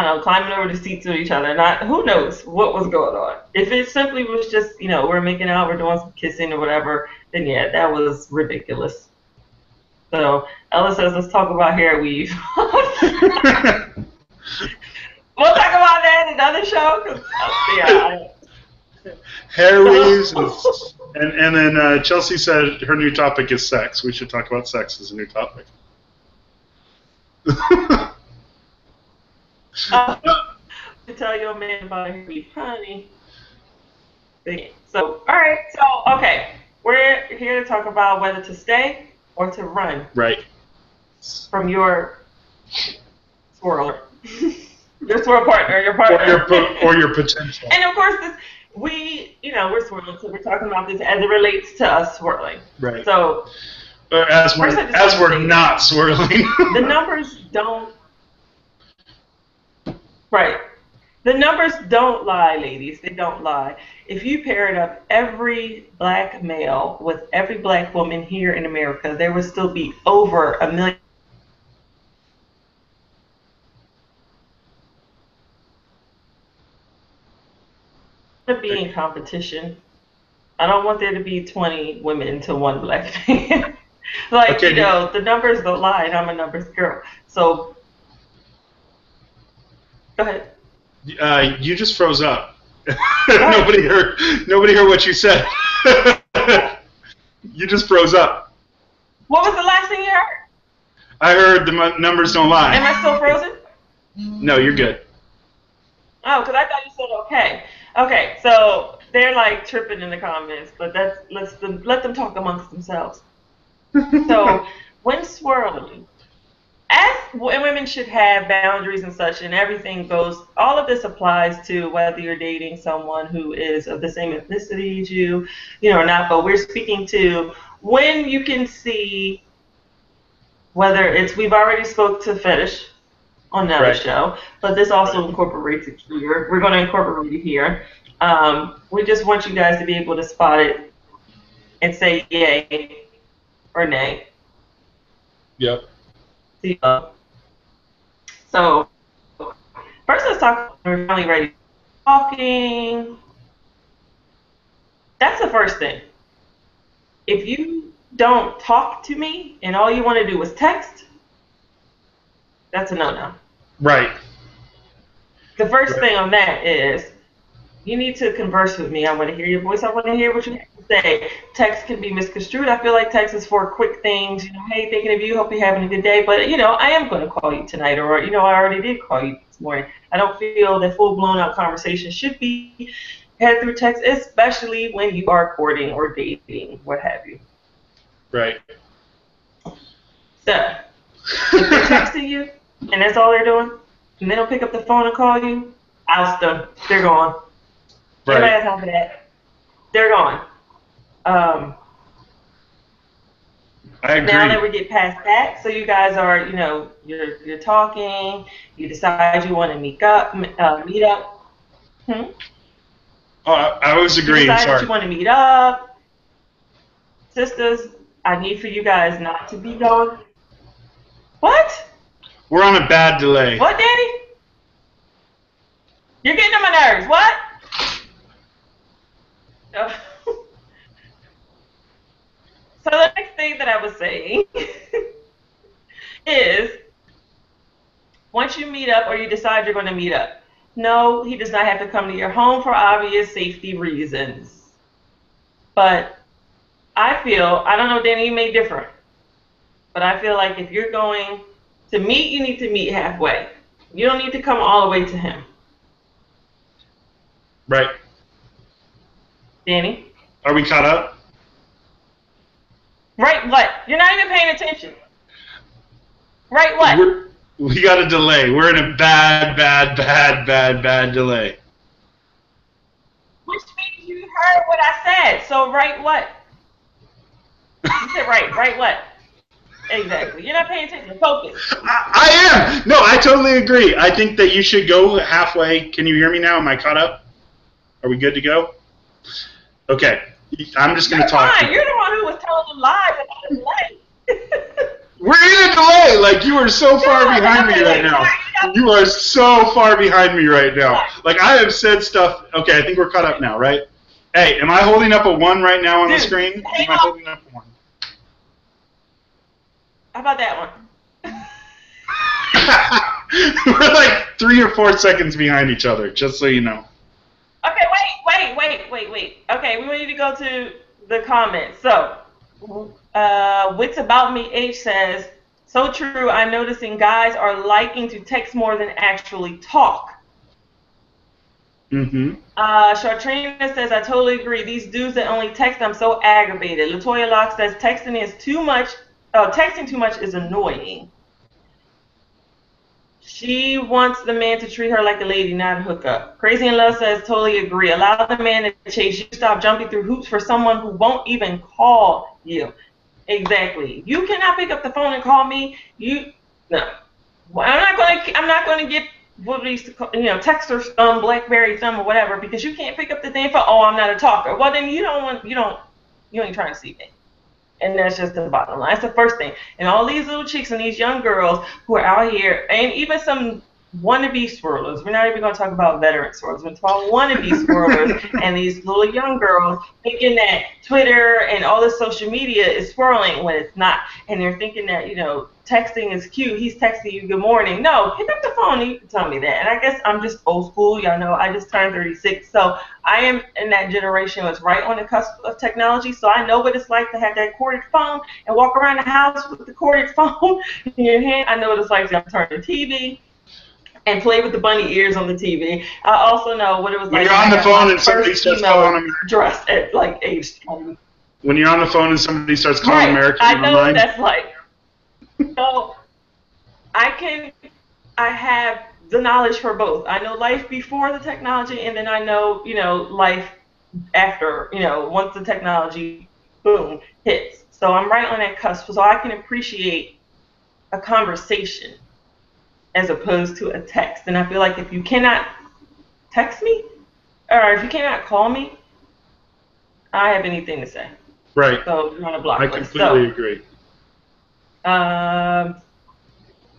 don't know, climbing over the seats of each other. Who knows what was going on. If it simply was just, we're making out, we're doing some kissing or whatever, then yeah, that was ridiculous. So Ella says, let's talk about hair weave. We'll talk about that in another show.
Hair weaves, and then Chelsea said her new topic is sex. We should talk about sex as a new topic.
to tell your man about it, honey. So, all right. So, okay. We're here to talk about whether to stay or to run.
Right.
From your swirler. Your swirl partner, your partner.
Or your potential.
And of course, we're swirling, so we're talking about this as it relates to us swirling.
Right.
So,
as we're not swirling.
The numbers don't. Right. The numbers don't lie, ladies. They don't lie. If you paired up every black male with every black woman here in America, there would still be over 1 million. To be in competition. I don't want there to be 20 women to one black man. The numbers don't lie, and I'm a numbers girl. So, go ahead.
You just froze up. Nobody heard what you said. You just froze up.
What was the last thing you heard?
I heard the numbers don't lie.
Am I still frozen?
No, you're good.
Oh, because I thought you said okay. Okay, so they're like tripping in the comments, but let them talk amongst themselves. So when swirling, as women should have boundaries and such, and everything goes. All of this applies to whether you're dating someone who is of the same ethnicity as you, or not. But we're speaking to when you can see whether it's. We've already spoke to fetish on another show, but this also incorporates it here. We're going to incorporate it here. We just want you guys to be able to spot it and say yay or nay.
Yep.
So, first let's talk. We're finally ready. Talking. That's the first thing. If you don't talk to me and all you want to do is text, that's a no-no.
Right.
The first thing on that is you need to converse with me. I want to hear your voice. I want to hear what you have to say. Text can be misconstrued. I feel like text is for quick things. Hey, thinking of you. Hope you're having a good day. But, I am going to call you tonight. Or, I already did call you this morning. I don't feel that full-blown out conversation should be had through text, especially when you are courting or dating, what have you.
Right.
So, if they're texting you, and that's all they're doing, and they don't pick up the phone and call you, oust them. They're gone.
Right.
Anybody has time for that? They're gone.
I agree.
Now that we get past that, so you guys are, you're talking. You decide you want to meet up.
Oh, I was agreeing.
You decide
Sorry.
that you want to meet up. Sisters, I need for you guys not to be going. What?
We're on a bad delay.
What, Danny? You're getting on my nerves. What? So the next thing that I was saying is, once you meet up or you decide you're going to meet up, no, he does not have to come to your home for obvious safety reasons. But I feel, I don't know, Danny, you may differ, but I feel like if you're going to meet, you need to meet halfway. You don't need to come all the way to him.
Right.
Danny?
Are we caught up?
Right what? You're not even paying attention. Right what?
We got a delay. We're in a bad delay.
Which means you heard what I said. So right what? You said right. Right what? Exactly. You're not paying attention. Focus.
I am. No, I totally agree. I think that you should go halfway. Can you hear me now? Am I caught up? Are we good to go? Okay. I'm just going to talk.
Fine. You're the one who was telling them lies about the delay.
We're in a delay. Like, you are so far behind me right now. You are so far behind me right now. Like, I have said stuff. Okay, I think we're caught up now, right? Hey, am I holding up a 1 right now on the screen? Am I holding up a 1?
How about that one?
We're like 3 or 4 seconds behind each other, just so you know.
Okay, wait. Okay, we need to go to the comments. So, Wits About Me H says, so true, I'm noticing guys are liking to text more than actually talk. Chartrina says, I totally agree. These dudes that only text, I'm so aggravated. Latoya Locke says, texting is too much. Texting too much is annoying. She wants the man to treat her like a lady, not a hookup. Crazy in Love says, totally agree. Allow the man to chase you. Stop jumping through hoops for someone who won't even call you. Exactly. You cannot pick up the phone and call me. No. Well, I'm not going to get what we used to call, text or BlackBerry thumb or whatever, because you can't pick up the damn phone. Oh, I'm not a talker. Well, then you ain't trying to see me. And that's just the bottom line. That's the first thing. And all these little chicks and these young girls who are out here, and even some wannabe swirlers. We're not even going to talk about veteran swirlers. We're talking wannabe swirlers and these little young girls thinking that Twitter and all this social media is swirling when it's not. And they're thinking that, texting is cute. He's texting you good morning. No, pick up the phone and you can tell me that. And I guess I'm just old school. Y'all know I just turned 36. So I am in that generation that's right on the cusp of technology. So I know what it's like to have that corded phone and walk around the house with the corded phone in your hand. I know what it's like to turn the TV and play with the bunny ears on the TV. I also know what it was
when
like.
You're on the phone and somebody starts calling them.
Dressed at like age 20.
When you're on the phone and somebody starts calling American
I know
online.
what that's like. So I have the knowledge for both. I know life before the technology, and then I know, life after, once the technology, boom, hits. So I'm right on that cusp, so I can appreciate a conversation as opposed to a text. And I feel like if you cannot text me, or if you cannot call me, I have anything to say.
Right.
So you're on a block
I
list.
completely agree.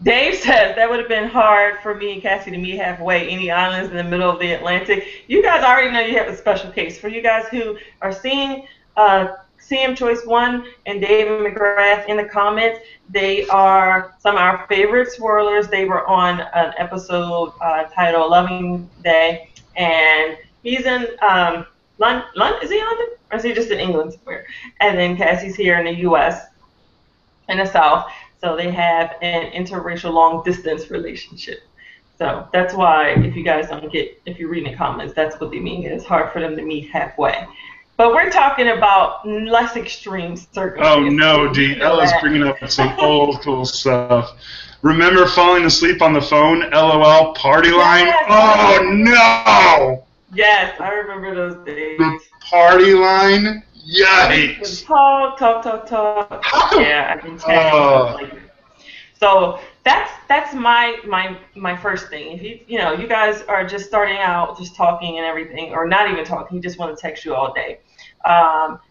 Dave says that would have been hard for me and Cassie to meet halfway. Any islands in the middle of the Atlantic. You guys already know you have a special case. For you guys who are seeing CM Choice 1 and David McGrath in the comments, they are some of our favorite swirlers. They were on an episode titled Loving Day, and he's in London. Is he in London? Or is he just in England somewhere? And then Cassie's here in the U.S. in the South. So they have an interracial long-distance relationship. So that's why, if you guys don't get, if you're reading the comments, that's what they mean. It's hard for them to meet halfway. But we're talking about less extreme circumstances.
Oh, no, Dee. Ella's bringing up some old cool stuff. Remember falling asleep on the phone? LOL, party line?
Yes.
Oh, no!
Yes, I remember those days.
The party line? Yikes!
Talk. Yeah, I can tell. So that's my first thing. If you guys are just starting out, just talking and everything, or not even talking, you just want to text you all day.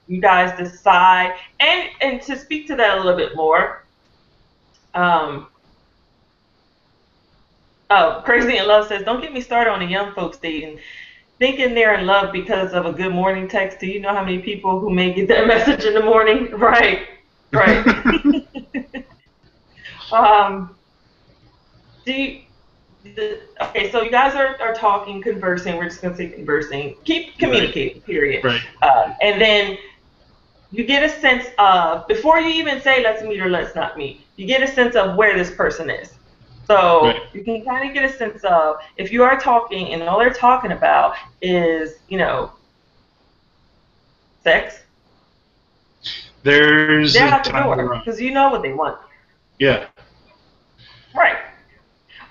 You guys decide, and to speak to that a little bit more. Crazy in Love says, don't get me started on the young folks dating. Thinking they're in love because of a good morning text. Do you know how many people who may get that message in the morning? Right. Okay, so you guys are talking, conversing. We're just going to say conversing. Keep communicating, period.
Right.
And then you get a sense of, before you even say let's meet or let's not meet, you get a sense of where this person is. So you can kind of get a sense of, if you are talking and all they're talking about is, sex,
they're
out the door because you know what they want.
Yeah.
Right.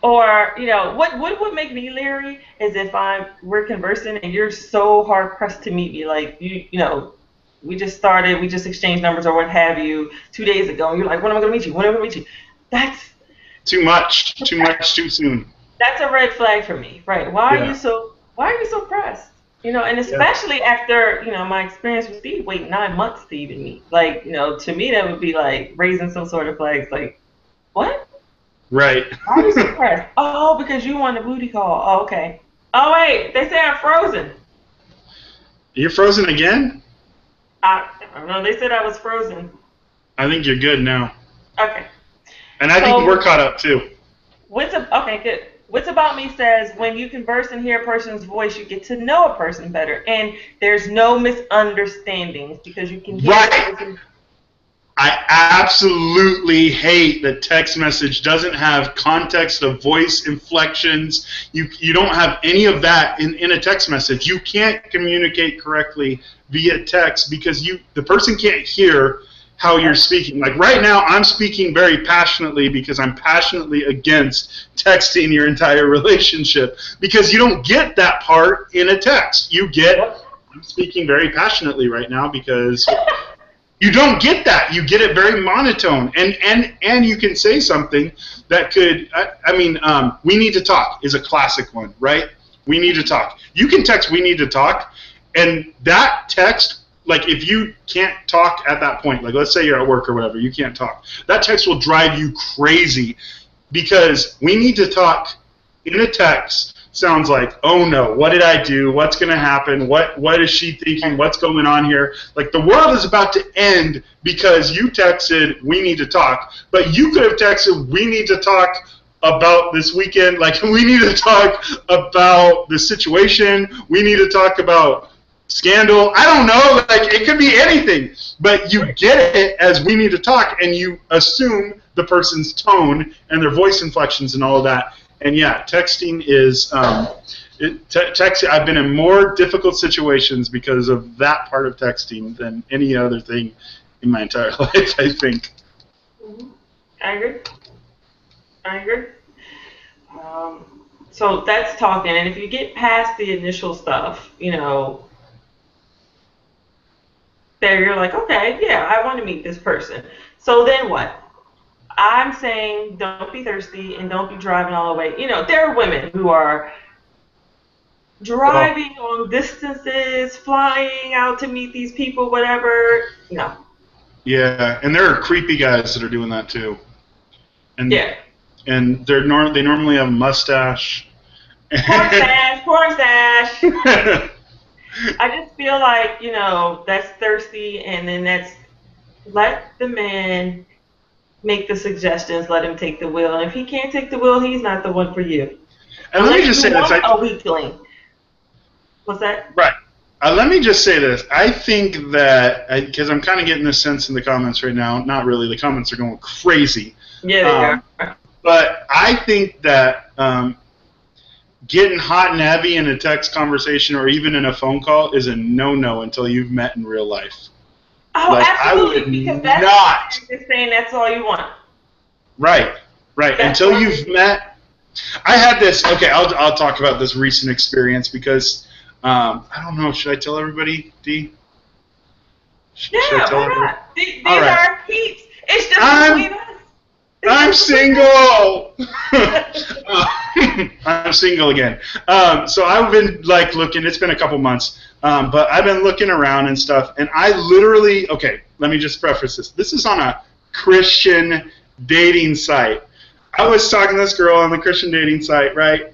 Or, what would make me leery is if we're conversing and you're so hard pressed to meet me, like we just exchanged numbers or what have you 2 days ago, and you're like, when am I going to meet you? That's
too much, too soon.
That's a red flag for me, right? Why are you so pressed? And especially after, my experience with Steve, wait 9 months to even meet. Like, to me that would be like raising some sort of flags, like, what?
Right.
Why are you so pressed? Oh, because you want a booty call. Oh, okay. Oh wait, they say I'm frozen.
You're frozen again?
I don't know, they said I was frozen.
I think you're good now.
Okay.
And I think we're caught up too.
Okay, good. What's About Me says, when you converse and hear a person's voice, you get to know a person better, and there's no misunderstandings because you can hear.
Right. I absolutely hate that text message doesn't have context of voice inflections. You don't have any of that in a text message. You can't communicate correctly via text because the person can't hear how you're speaking. Like right now, I'm speaking very passionately because I'm passionately against texting your entire relationship because you don't get that part in a text. You get, I'm speaking very passionately right now because you don't get that. You get it very monotone. And you can say something that could, we need to talk is a classic one, right? We need to talk. You can text we need to talk, and that text, like if you can't talk at that point, like let's say you're at work or whatever, you can't talk, that text will drive you crazy because we need to talk in a text sounds like, oh no, what did I do? What's going to happen? What is she thinking? What's going on here? Like the world is about to end because you texted we need to talk, but you could have texted we need to talk about this weekend. Like we need to talk about the situation. We need to talk about scandal. I don't know. Like it could be anything, but you get it as we need to talk, and you assume the person's tone and their voice inflections and all of that. And yeah, texting is I've been in more difficult situations because of that part of texting than any other thing in my entire life, I think.
I agree. So that's talking, and if you get past the initial stuff, there you're like, okay, yeah, I want to meet this person. So then what? I'm saying don't be thirsty and don't be driving all the way. There are women who are driving long distances, flying out to meet these people, whatever. No.
Yeah, and there are creepy guys that are doing that too. And
yeah.
And they normally have a mustache.
Porn stash. I just feel like, that's thirsty, and then let the man make the suggestions, let him take the wheel. And if he can't take the wheel, he's not the one for you.
And let me just say this.
A weakling. What's that?
Right. Let me just say this. I think that, because I'm kind of getting this sense in the comments right now, not really, the comments are going crazy.
Yeah, they are.
But I think that getting hot and heavy in a text conversation or even in a phone call is a no-no until you've met in real life.
Oh, absolutely, because that's just saying that's all you want.
Right. Until you've met. I had this. Okay, I'll talk about this recent experience because I don't know. Should I tell everybody, D?
Should I tell everybody? These are our peeps. It's just between us.
I'm single. I'm single again. So I've been looking. It's been a couple months, but I've been looking around and stuff. And I literally, okay, let me just preface this. This is on a Christian dating site. I was talking to this girl on the Christian dating site, right?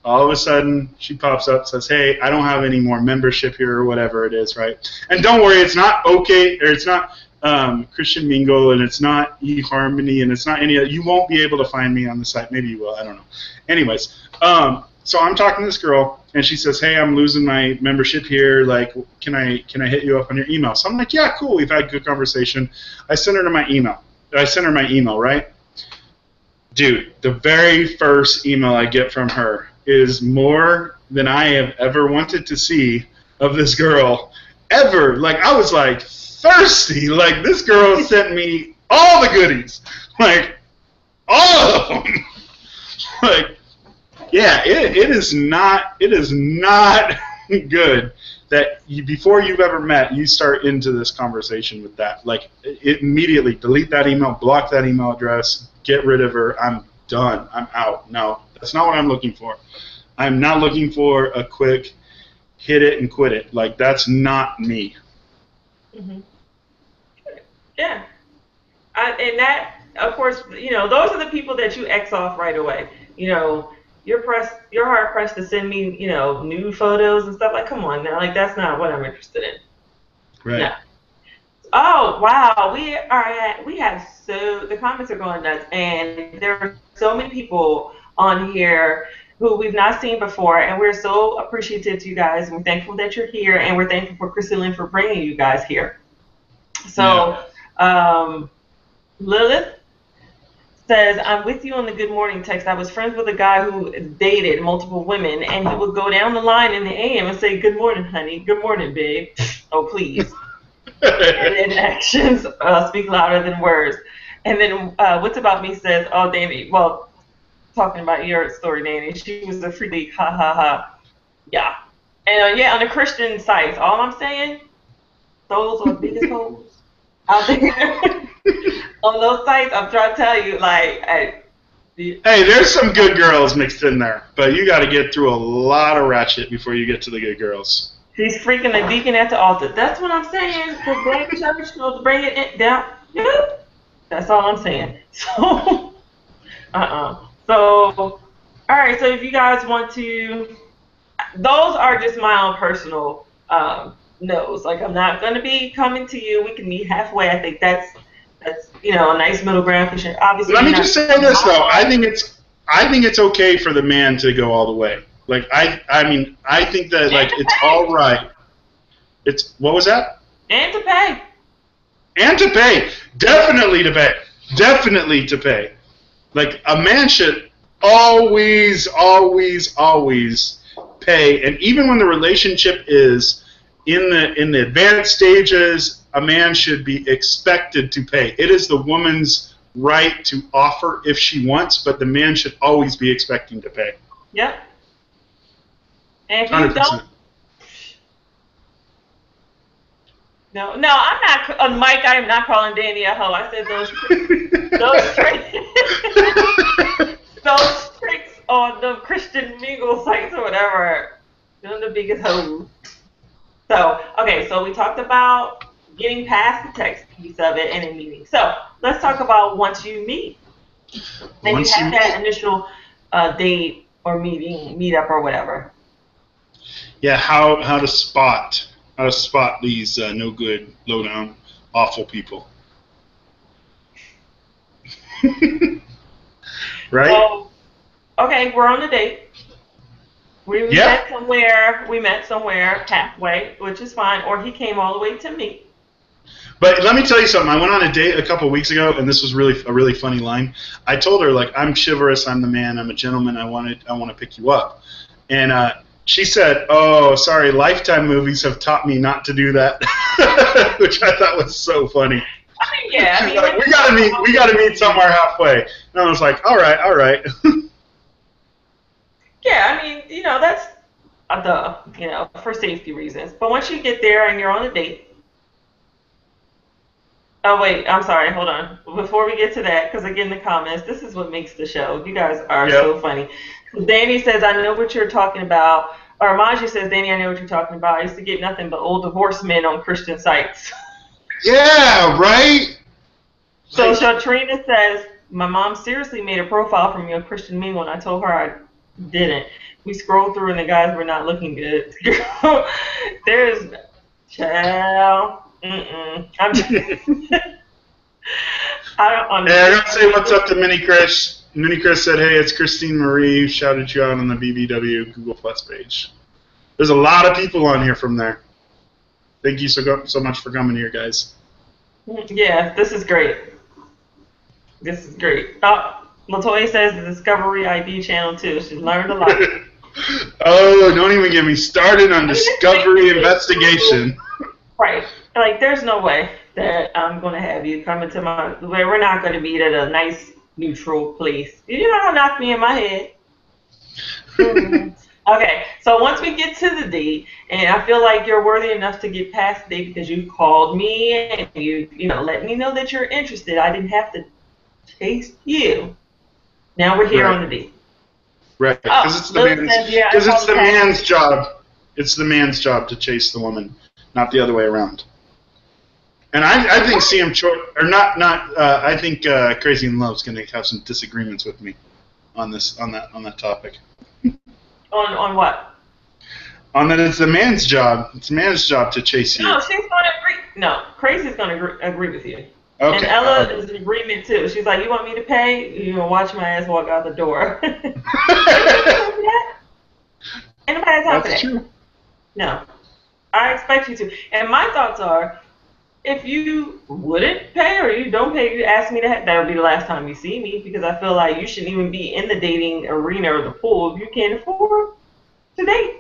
All of a sudden, she pops up, says, "Hey, I don't have any more membership here," or whatever it is, right? And don't worry, it's not okay, or it's not Christian Mingle, and it's not eHarmony, and it's not any other. You won't be able to find me on the site. Maybe you will. I don't know. Anyways, so I'm talking to this girl, and she says, "Hey, I'm losing my membership here. Like, can I hit you up on your email?" So I'm like, "Yeah, cool. We've had a good conversation." I sent her my email, right? Dude, the very first email I get from her is more than I have ever wanted to see of this girl ever. Like, I was like thirsty. Like, this girl sent me all the goodies. Like, all of them. Like, yeah, it is not good that before you've ever met, you start into this conversation with that. Like, immediately delete that email, block that email address, get rid of her. I'm done. I'm out. No, that's not what I'm looking for. I'm not looking for a quick hit it and quit it. Like, that's not me.
Mm-hmm. Yeah. And that, of course, those are the people that you X off right away. You're hard pressed to send me, nude photos and stuff. Like, come on now. Like, that's not what I'm interested in.
Right.
No. Oh, wow. The comments are going nuts, and there are so many people on here who we've not seen before, and we're so appreciative to you guys, and we're thankful that you're here, and we're thankful for Christine for bringing you guys here. So, Lilith says, I'm with you on the good morning text. I was friends with a guy who dated multiple women, and he would go down the line in the AM and say, good morning, honey. Good morning, babe. Oh, please. And then actions speak louder than words. And then What's About Me says, oh, Danny, well, talking about your story, Danny, she was a freak, ha, ha, ha. Yeah. And, yeah, on the Christian sites, all I'm saying, those are the biggest holes out there. On those sites, I'm trying to tell you, like, hey,
there's some good girls mixed in there, but you got to get through a lot of ratchet before you get to the good girls.
She's freaking a deacon at the altar. That's what I'm saying. To bring church, to bring it down. Yeah. That's all I'm saying. So, So, all right. So if you guys want to, those are just my own personal no's. Like, I'm not going to be coming to you. We can meet halfway. I think that's a nice middle ground. Obviously,
let me just say this though. I think it's okay for the man to go all the way. Like I mean I think that like it's all right. It's what was that?
And to pay.
And to pay. Definitely to pay. Definitely to pay. Like a man should always pay, and even when the relationship is in the advanced stages, a man should be expected to pay. It is the woman's right to offer if she wants, but the man should always be expecting to pay.
Yep. And if you
100%.
don't, no, I'm not. On Mike, I am not calling Danny a hoe. I said those tricks on the Christian mingle sites or whatever. They're the biggest hoes. So, okay, so we talked about getting past the text piece of it and a meeting. So let's talk about once you meet. And you have that initial date or meetup or whatever.
Yeah, how to spot these no good, low down, awful people. Right?
So, okay, we're on a date. We met somewhere halfway, which is fine, or he came all the way to me.
But let me tell you something. I went on a date a couple of weeks ago, and this was a really funny line. I told her, like, I'm chivalrous, I'm the man, I'm a gentleman, I want to pick you up. And she said, oh, sorry, Lifetime movies have taught me not to do that, which I thought was so funny.
Yeah.
Like, we gotta meet somewhere halfway. And I was like, all right.
Yeah, I mean, that's for safety reasons. But once you get there and you're on a date. Oh, wait, I'm sorry, hold on. Before we get to that, because again, the comments, this is what makes the show. You guys are so funny. Danny says, I know what you're talking about. Or Maji says, Danny, I know what you're talking about. I used to get nothing but old divorced men on Christian sites.
Yeah, right?
So Shatrina says, my mom seriously made a profile from you on Christian Mingle, and I told her I didn't. We scrolled through, and the guys were not looking good. There's child. I'm just, I don't understand.
Hey, I gotta say what's up to Mini Chris. Mini Chris said, hey, it's Christine Marie. Shouted you out on the BBW Google Plus page. There's a lot of people on here from there. Thank you so much for coming here, guys.
Yeah, this is great. This is great. Oh, Latoya says the Discovery ID channel, too. She's learned a lot.
Oh, don't even get me started on Discovery investigation.
Right. Like, there's no way that I'm going to have you come into where we're not going to meet at a nice, neutral place. You know how to knock me in my head. Okay, so once we get to the date, and I feel like you're worthy enough to get past the date because you called me and you let me know that you're interested. I didn't have to chase you. Now we're here on the date.
Right, because it's the man's job. It's the man's job to chase the woman, not the other way around. And I think CM Choi, or not. I think Crazy in Love's going to have some disagreements with me on that topic.
On what?
On that it's the man's job. It's a man's job to chase you.
No, she's going to agree. No, Crazy's going to agree with you.
Okay.
And Ella is in agreement too. She's like, you want me to pay? You're going to watch my ass walk out the door. Ain't nobody talking to that.
True.
No. I expect you to. And my thoughts are, if you wouldn't pay or you don't pay, you ask me that would be the last time you see me, because I feel like you shouldn't even be in the dating arena or the pool if you can't afford to date.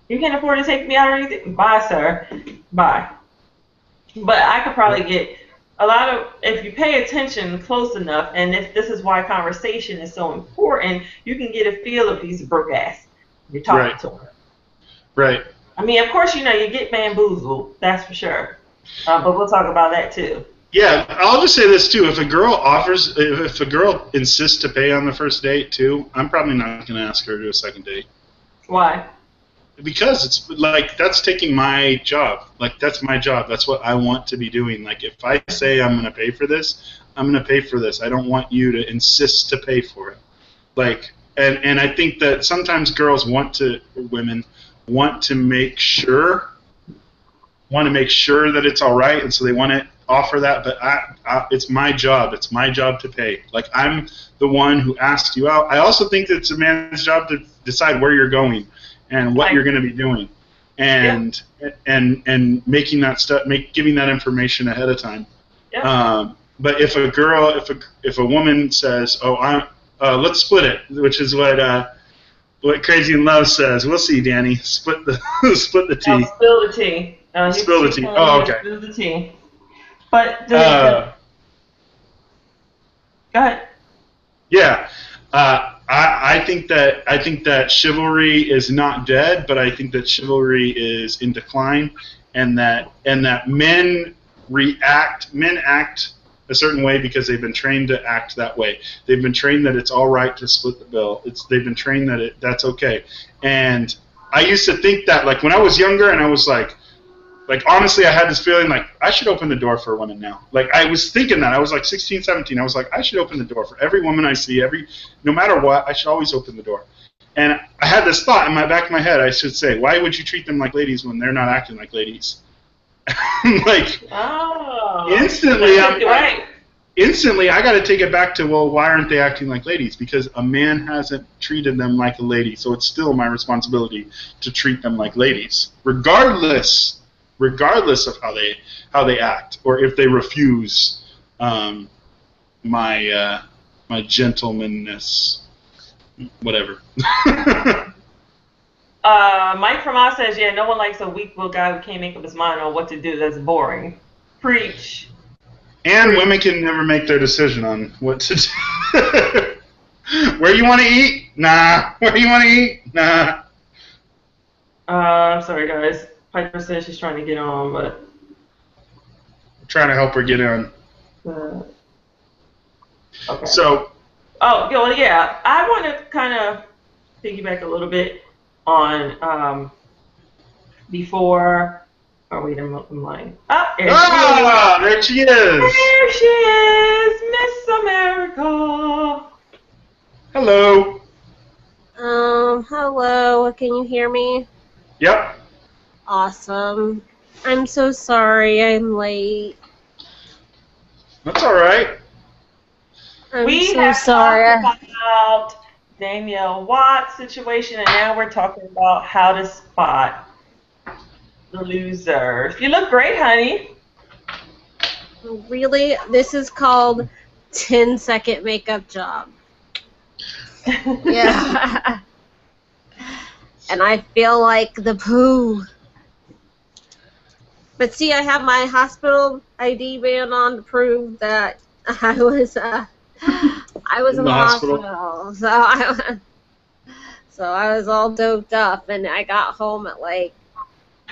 You can't afford to take me out or anything. Bye, sir. Bye. But I could probably get a lot of, if you pay attention close enough, and if this is why conversation is so important, you can get a feel of these broke ass. You're talking to them.
Right.
I mean, of course, you get bamboozled. That's for sure. But we'll talk about that too.
Yeah, I'll just say this too. If a girl insists to pay on the first date too, I'm probably not going to ask her to do a second date.
Why?
Because it's like, that's taking my job. Like, that's my job. That's what I want to be doing. Like, if I say I'm going to pay for this, I'm going to pay for this. I don't want you to insist to pay for it. Like, and I think that sometimes women want to make sure that it's all right, and so they want to offer that. But it's my job. It's my job to pay. Like, I'm the one who asked you out. I also think that it's a man's job to decide where you're going and what you're going to be doing, and making that stuff, giving that information ahead of time. Yeah. But if a woman says, "Oh, let's split it," which is what Crazy in Love says. We'll see, Danny. Split the tea.
Oh, spill the tea.
Spill the tea. Oh, okay.
Spill the tea. But go ahead. Yeah.
I think that chivalry is not dead, but I think that chivalry is in decline, and that men act a certain way because they've been trained to act that way. They've been trained that it's all right to split the bill. They've been trained that that's okay. And I used to think that, like, when I was younger, and I was like honestly, I had this feeling like I should open the door for women now. Like, I was thinking that. I was like 16, 17. I was like, I should open the door for every woman I see, no matter what, I should always open the door. And I had this thought in my back of my head. I should say, why would you treat them like ladies when they're not acting like ladies? Like, instantly, I got to take it back to, well, why aren't they acting like ladies? Because a man hasn't treated them like a lady, so it's still my responsibility to treat them like ladies, regardless of how they act, or if they refuse my gentlemanness, whatever.
Mike from Oz says, yeah, no one likes a weak-willed guy who can't make up his mind on what to do. That's boring. Preach.
And women can never make their decision on what to do. Where you want to eat? Nah. Where you want to eat? Nah.
I'm sorry, guys. Piper says she's trying to get on, but...
I'm trying to help her get on.
Okay.
So...
Oh, yeah. I want to kind of piggyback a little bit on before... Oh, wait, I'm lying. Oh,
there she is!
There she is! Miss America!
Hello.
Hello. Can you hear me?
Yep.
Awesome. I'm so sorry I'm late.
That's all right.
We have talked about Daniele Watts' situation, and now we're talking about how to spot the losers. You look great, honey.
Really? This is called 10-second makeup job. Yeah. And I feel like the poo. But see, I have my hospital ID band on to prove that I was in the hospital. So I was all doped up, and I got home at like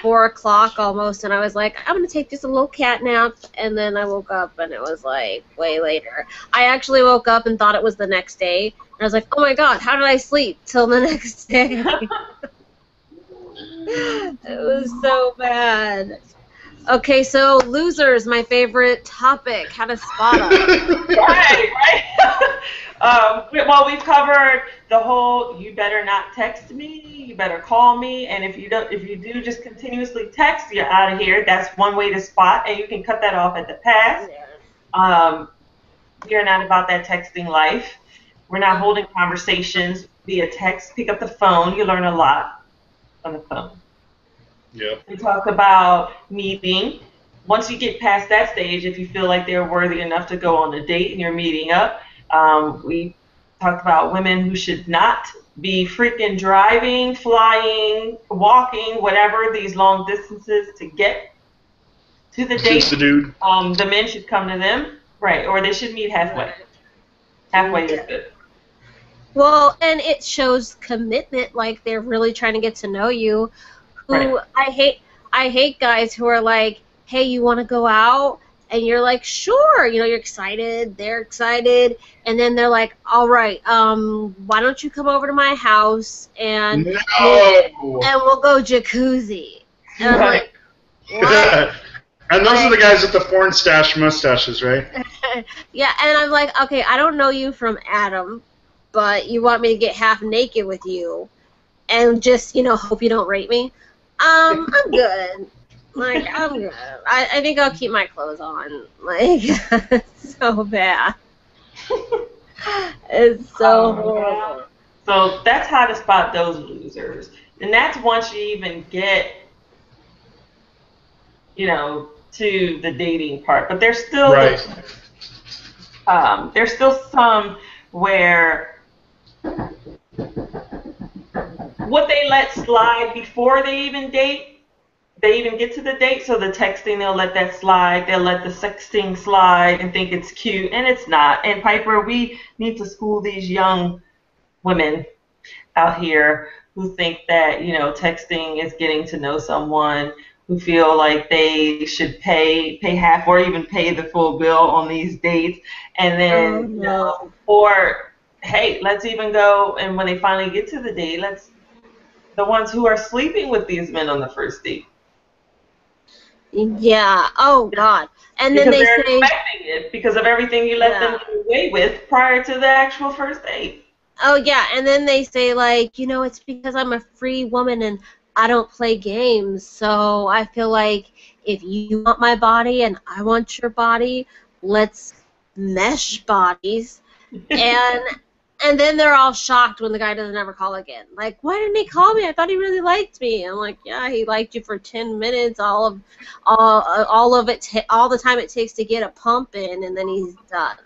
4 o'clock almost, and I was like, I'm gonna take just a little cat nap, and then I woke up, and it was like way later. I actually woke up and thought it was the next day, and I was like, oh my god, how did I sleep till the next day? It was so bad. Okay, so losers, my favorite topic, how to spot them.
Right. Well, we've covered the whole, you better not text me, you better call me, and if you do just continuously text, you're out of here. That's one way to spot, and you can cut that off at the pass. You're not about that texting life. We're not holding conversations via text. Pick up the phone. You learn a lot on the phone.
Yep.
We talked about meeting. Once you get past that stage, if you feel like they're worthy enough to go on a date and you're meeting up, we talked about women who should not be freaking driving, flying, walking, whatever, these long distances to get to the date.
Just the dude.
The men should come to them, right? Or they should meet halfway. Halfway is good.
Well, and it shows commitment, like they're really trying to get to know you. Who I hate guys who are like, hey, you want to go out? And you're like, sure. You know, you're excited. They're excited. And then they're like, all right, why don't you come over to my house and we'll go jacuzzi. And I'm like, what?
And those are the guys with the porn stash mustaches, right?
Yeah, and I'm like, okay, I don't know you from Adam, but you want me to get half naked with you and just, hope you don't rape me? I'm good. Like, I'm good. I think I'll keep my clothes on. Like, it's so bad. It's so horrible.
So that's how to spot those losers. And that's once you even get, to the dating part. But there's still there's still some where what they let slide before they even date, they even get to the date. So the texting, they'll let that slide. They'll let the sexting slide and think it's cute, and it's not. And Piper, we need to school these young women out here who think that, texting is getting to know someone, who feel like they should pay half or even pay the full bill on these dates, and then or hey, let's even go, and when they finally get to the date, the ones who are sleeping with these men on the first date.
Yeah. Oh God. And then
they're expecting it because of everything you let them get away with prior to the actual first date.
Oh yeah, and then they say like, it's because I'm a free woman and I don't play games, so I feel like if you want my body and I want your body, let's mesh bodies. And then they're all shocked when the guy doesn't ever call again. Like, why didn't he call me? I thought he really liked me. I'm like, yeah, he liked you for 10 minutes, all the time it takes to get a pump in, and then he's done.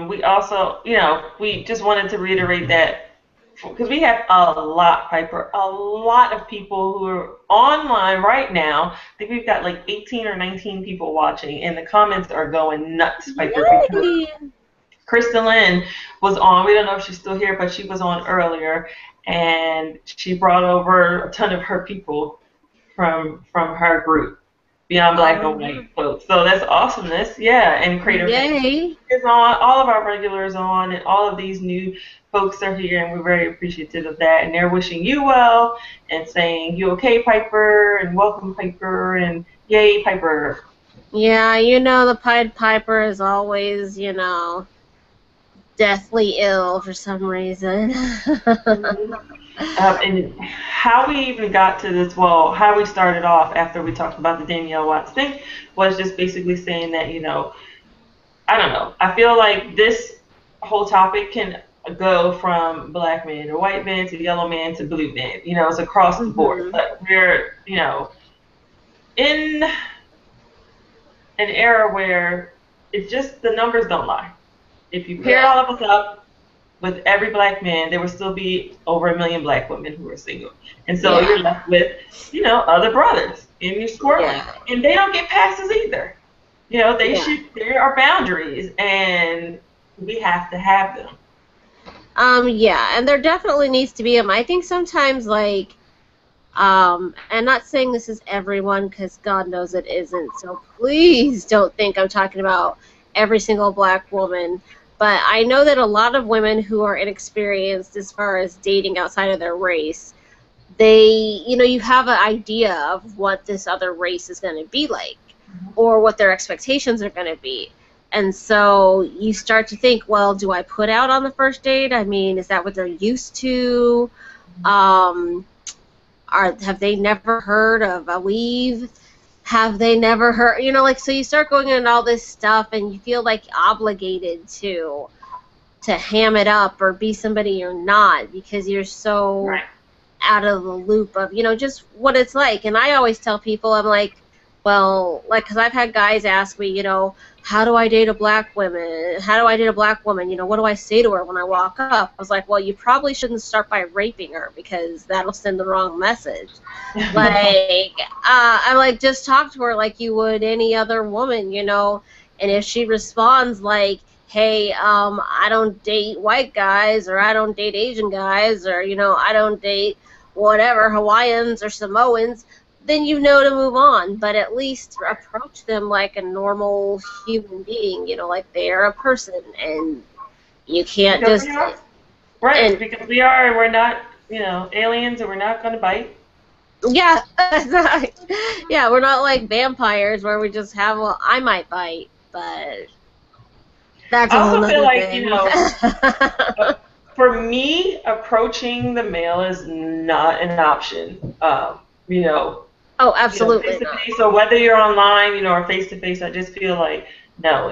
We also, we just wanted to reiterate that because we have a lot, Piper, a lot of people who are online right now. I think we've got like 18 or 19 people watching, and the comments are going nuts, Piper. Because Krista Lynn was on. We don't know if she's still here, but she was on earlier, and she brought over a ton of her people from her group, Beyond Black and White folks. So that's awesomeness, yeah. And Crater is on, all of our regulars on, and all of these new folks are here, and we're very appreciative of that. And they're wishing you well and saying, "You okay, Piper?" and "Welcome, Piper," and "Yay, Piper."
Yeah, the Pied Piper is always, deathly ill for some reason.
And how we even got to this, how we started off after we talked about the Daniele Watts thing, was just basically saying that, I don't know. I feel like this whole topic can go from black man to white man to yellow man to blue man. It's across the board. But we're, in an era where it's just the numbers don't lie. If you pair all of us up with every black man, there would still be over 1 million black women who are single. And so you're left with, other brothers in your swirling. And they don't get passes either. There are boundaries, and we have to have them.
And there definitely needs to be them. I think sometimes, like, and not saying this is everyone, because God knows it isn't, so please don't think I'm talking about every single black woman, but I know that a lot of women who are inexperienced as far as dating outside of their race, you have an idea of what this other race is going to be like, or what their expectations are going to be. And so you start to think, well, do I put out on the first date? I mean, is that what they're used to? Have they never heard of a weave? Have they never heard, so you start going into all this stuff, and you feel like obligated to ham it up or be somebody you're not, because you're so out of the loop of, you know, just what it's like. And I always tell people, I'm like, well, like, because I've had guys ask me, you know, how do I date a black woman? How do I date a black woman? You know, what do I say to her when I walk up? I was like, well, you probably shouldn't start by raping her because that'll send the wrong message. Like, I'm like, just talk to her like you would any other woman, you know. And if she responds like, hey, I don't date white guys, or I don't date Asian guys, or, you know, I don't date whatever, Hawaiians or Samoans, then you know to move on. But at least approach them like a normal human being, you know, like they're a person, and you can't
because
just...
Right, because we're not, you know, aliens, and we're not going to bite.
Yeah, yeah, we're not like vampires where we just have, well, I might bite, but that's a whole
feel
other
like,
thing.
you know, for me, approaching the male is not an option. You know.
Oh, absolutely.
You know, face-to-face, so whether you're online, you know, or face-to-face, I just feel like, no,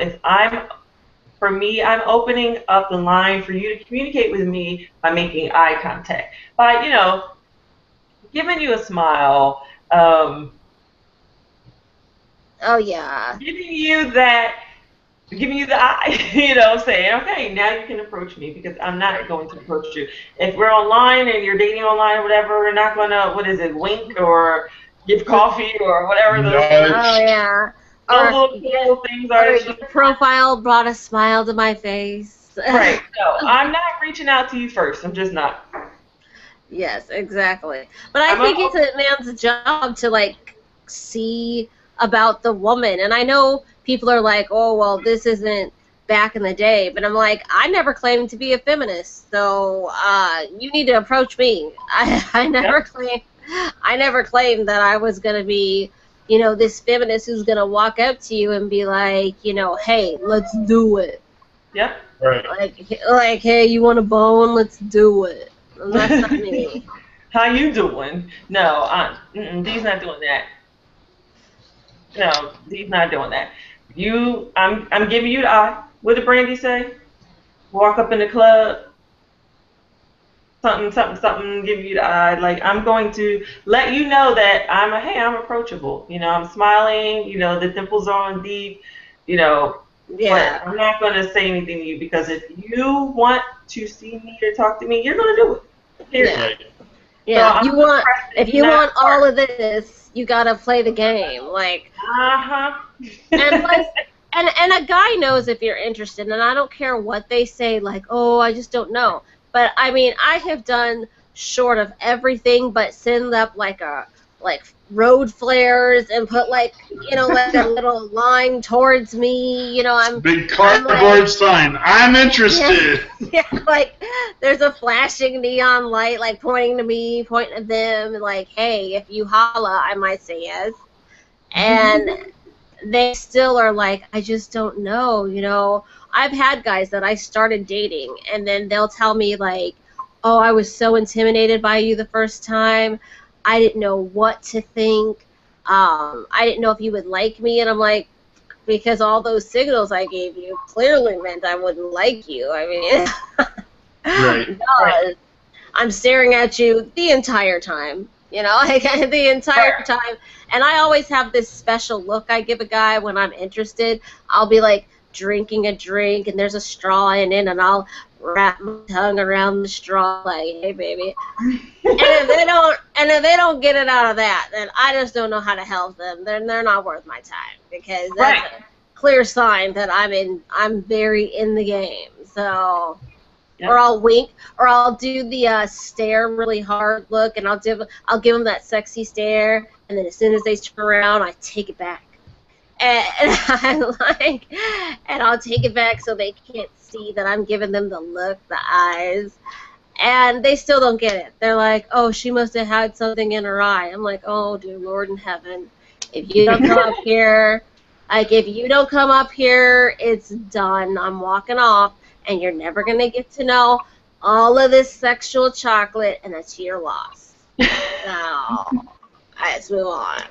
for me, I'm opening up the line for you to communicate with me by making eye contact, by, you know, giving you a smile,
oh yeah,
giving you the eye, you know, saying, okay, now you can approach me, because I'm not going to approach you. If we're online and you're dating online or whatever, we're not going to, wink or give coffee or whatever.
No.
Oh yeah.
Those little things are.
Your profile brought a smile to my face.
Right. No, I'm not reaching out to you first. I'm just not.
Yes, exactly. But I think it's a man's job to, like, see about the woman. And I know people are like, oh, well, this isn't back in the day. But I'm like, I never claimed to be a feminist. So you need to approach me. I never claimed that I was going to be, you know, this feminist who's going to walk up to you and be like, you know, hey, let's do it.
Yep.
Right.
Like, hey, you want a bone? Let's do it. And that's not me.
How you doing? No, Dee's not doing that. No, Dee's not doing that. I'm giving you the eye. What did Brandy say? Walk up in the club. Something, give you the eye. Like, I'm going to let you know that I'm approachable. You know, I'm smiling. You know, the dimples are on deep. You know,
yeah.
But I'm not going to say anything to you, because if you want to see me or talk to me, you're going to do it. Period.
Yeah.
So
if you want all of this, you got to play the game. Like. And a guy knows if you're interested, and I don't care what they say. Like, oh, I just don't know. But I mean, I have done short of everything but send up like road flares and put, like, you know, like a little line towards me. You know, I'm
big cardboard sign. I'm interested.
Yeah, like there's a flashing neon light, like pointing to me, pointing at them, like, hey, if you holla, I might say yes. And they still are like, I just don't know, you know. I've had guys that I started dating, and then they'll tell me, like, oh, I was so intimidated by you the first time. I didn't know what to think. I didn't know if you would like me. And I'm like, because all those signals I gave you clearly meant I wouldn't like you. I mean,
right.
I'm staring at you the entire time. You know, like the entire time. And I always have this special look I give a guy when I'm interested. I'll be like drinking a drink, and there's a straw in it, and I'll wrap my tongue around the straw, like, hey, baby. And if they don't get it out of that, then I just don't know how to help them. They're not worth my time, because that's a clear sign that I'm very in the game. So. Yep. Or I'll wink, or I'll do the stare really hard look, and I'll give them that sexy stare, and then as soon as they turn around, I take it back, and I'll take it back so they can't see that I'm giving them the look, the eyes, and they still don't get it. They're like, oh, she must have had something in her eye. I'm like, oh, dear Lord in heaven, if you don't come up here, it's done. I'm walking off. And you're never going to get to know all of this sexual chocolate, and that's your loss. So, let's move on.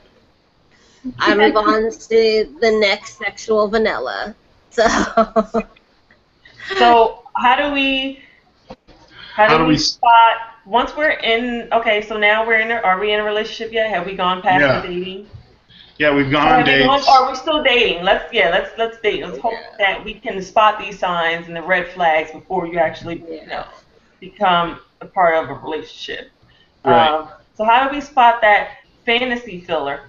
I move on to the next sexual vanilla. So
how do we spot once we're in, okay, so now are we in a relationship yet? Have we gone past the dating?
Yeah, we've gone on dates.
Are we still dating? Let's date. Let's hope that we can spot these signs and the red flags before you actually, become a part of a relationship.
Right.
So how do we spot that fantasy filler?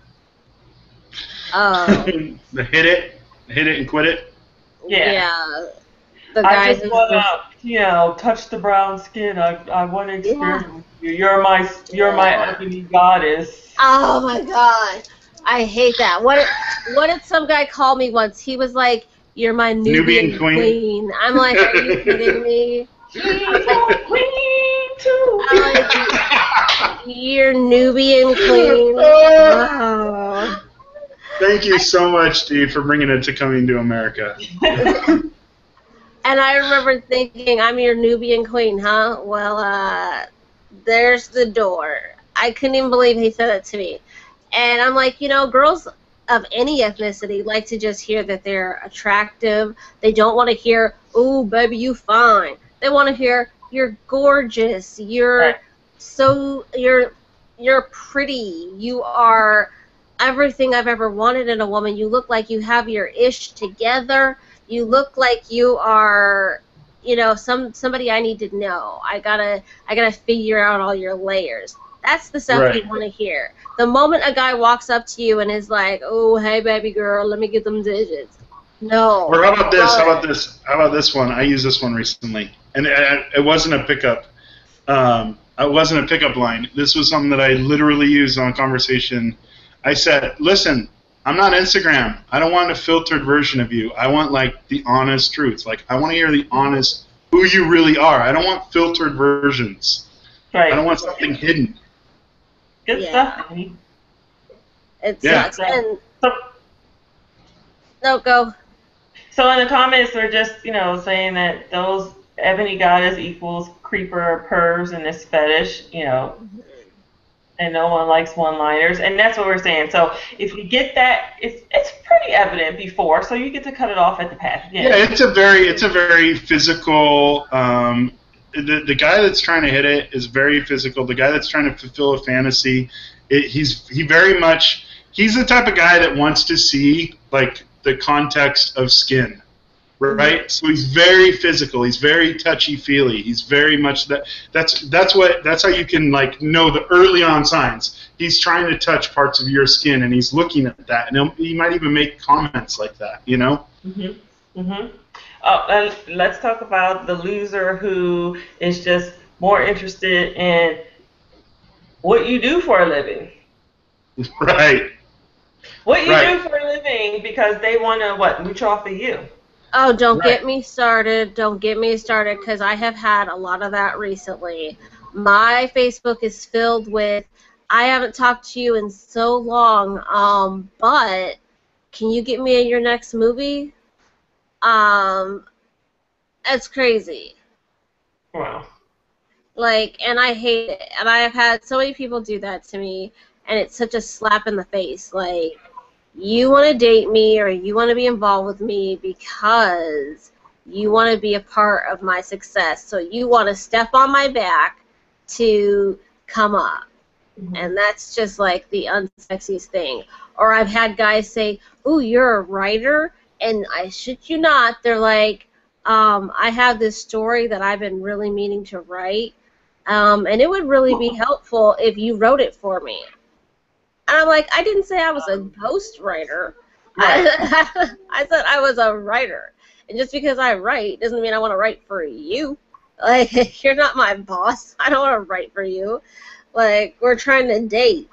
Hit it and quit it.
Yeah. The guy
I just want to, touch the brown skin. I want to experience with you. You're my ebony goddess.
Oh my god, I hate that. What did some guy call me once? He was like, "You're my Nubian queen." I'm like, are you kidding me?
She's a queen too.
I'm like, you're Nubian queen. Wow.
Thank you so much, Steve, for bringing it to Coming to America.
And I remember thinking, I'm your Nubian queen, huh? Well, there's the door. I couldn't even believe he said that to me. And I'm like, girls of any ethnicity like to just hear that they're attractive. They don't want to hear, "Ooh, baby, you fine." They want to hear, "You're gorgeous. You're you're pretty. You are everything I've ever wanted in a woman. You look like you have your ish together. You look like you are, somebody I need to know. I gotta figure out all your layers." That's the stuff you want to hear. The moment a guy walks up to you and is like, "Oh, hey, baby girl, let me get them digits." No.
Or how about this? How about this one? I used this one recently, and it wasn't a pickup. It wasn't a pickup line. This was something that I literally used on a conversation. I said, "Listen, I'm not Instagram. I don't want a filtered version of you. I want the honest truth. I want to hear the honest who you really are. I don't want filtered versions.
Right.
I don't want something hidden."
Good stuff, Annie.
It sucks. And no, go.
So in the comments, they're just, saying that those ebony goddess equals creeper pervs in this fetish, and no one likes one-liners, and that's what we're saying. So if you get that, it's pretty evident before, so you get to cut it off at the pass.
Yeah, it's a very physical. The guy that's trying to hit it is very physical. The guy that's trying to fulfill a fantasy, he's the type of guy that wants to see the context of skin, right? Mm-hmm. So he's very physical. He's very touchy-feely. He's very much that. That's how you can know the early on signs. He's trying to touch parts of your skin, and he's looking at that, and he might even make comments like that.
Mhm. Mhm. And let's talk about the loser who is just more interested in what you do for a living.
Right.
What you do for a living, because they want to, mooch off of you.
Oh, don't get me started. Don't get me started, because I have had a lot of that recently. My Facebook is filled with, "I haven't talked to you in so long, but can you get me in your next movie?" It's crazy.
Wow.
And I hate it. And I have had so many people do that to me, and it's such a slap in the face. You want to date me or you want to be involved with me because you want to be a part of my success. So you want to step on my back to come up. Mm-hmm. And that's just the unsexiest thing. Or I've had guys say, "Ooh, you're a writer?" And I shit you not, they're like, "I have this story that I've been really meaning to write, and it would really be helpful if you wrote it for me." And I'm like, I didn't say I was a ghostwriter. Right. I said I was a writer. And just because I write doesn't mean I want to write for you. You're not my boss. I don't want to write for you. We're trying to date.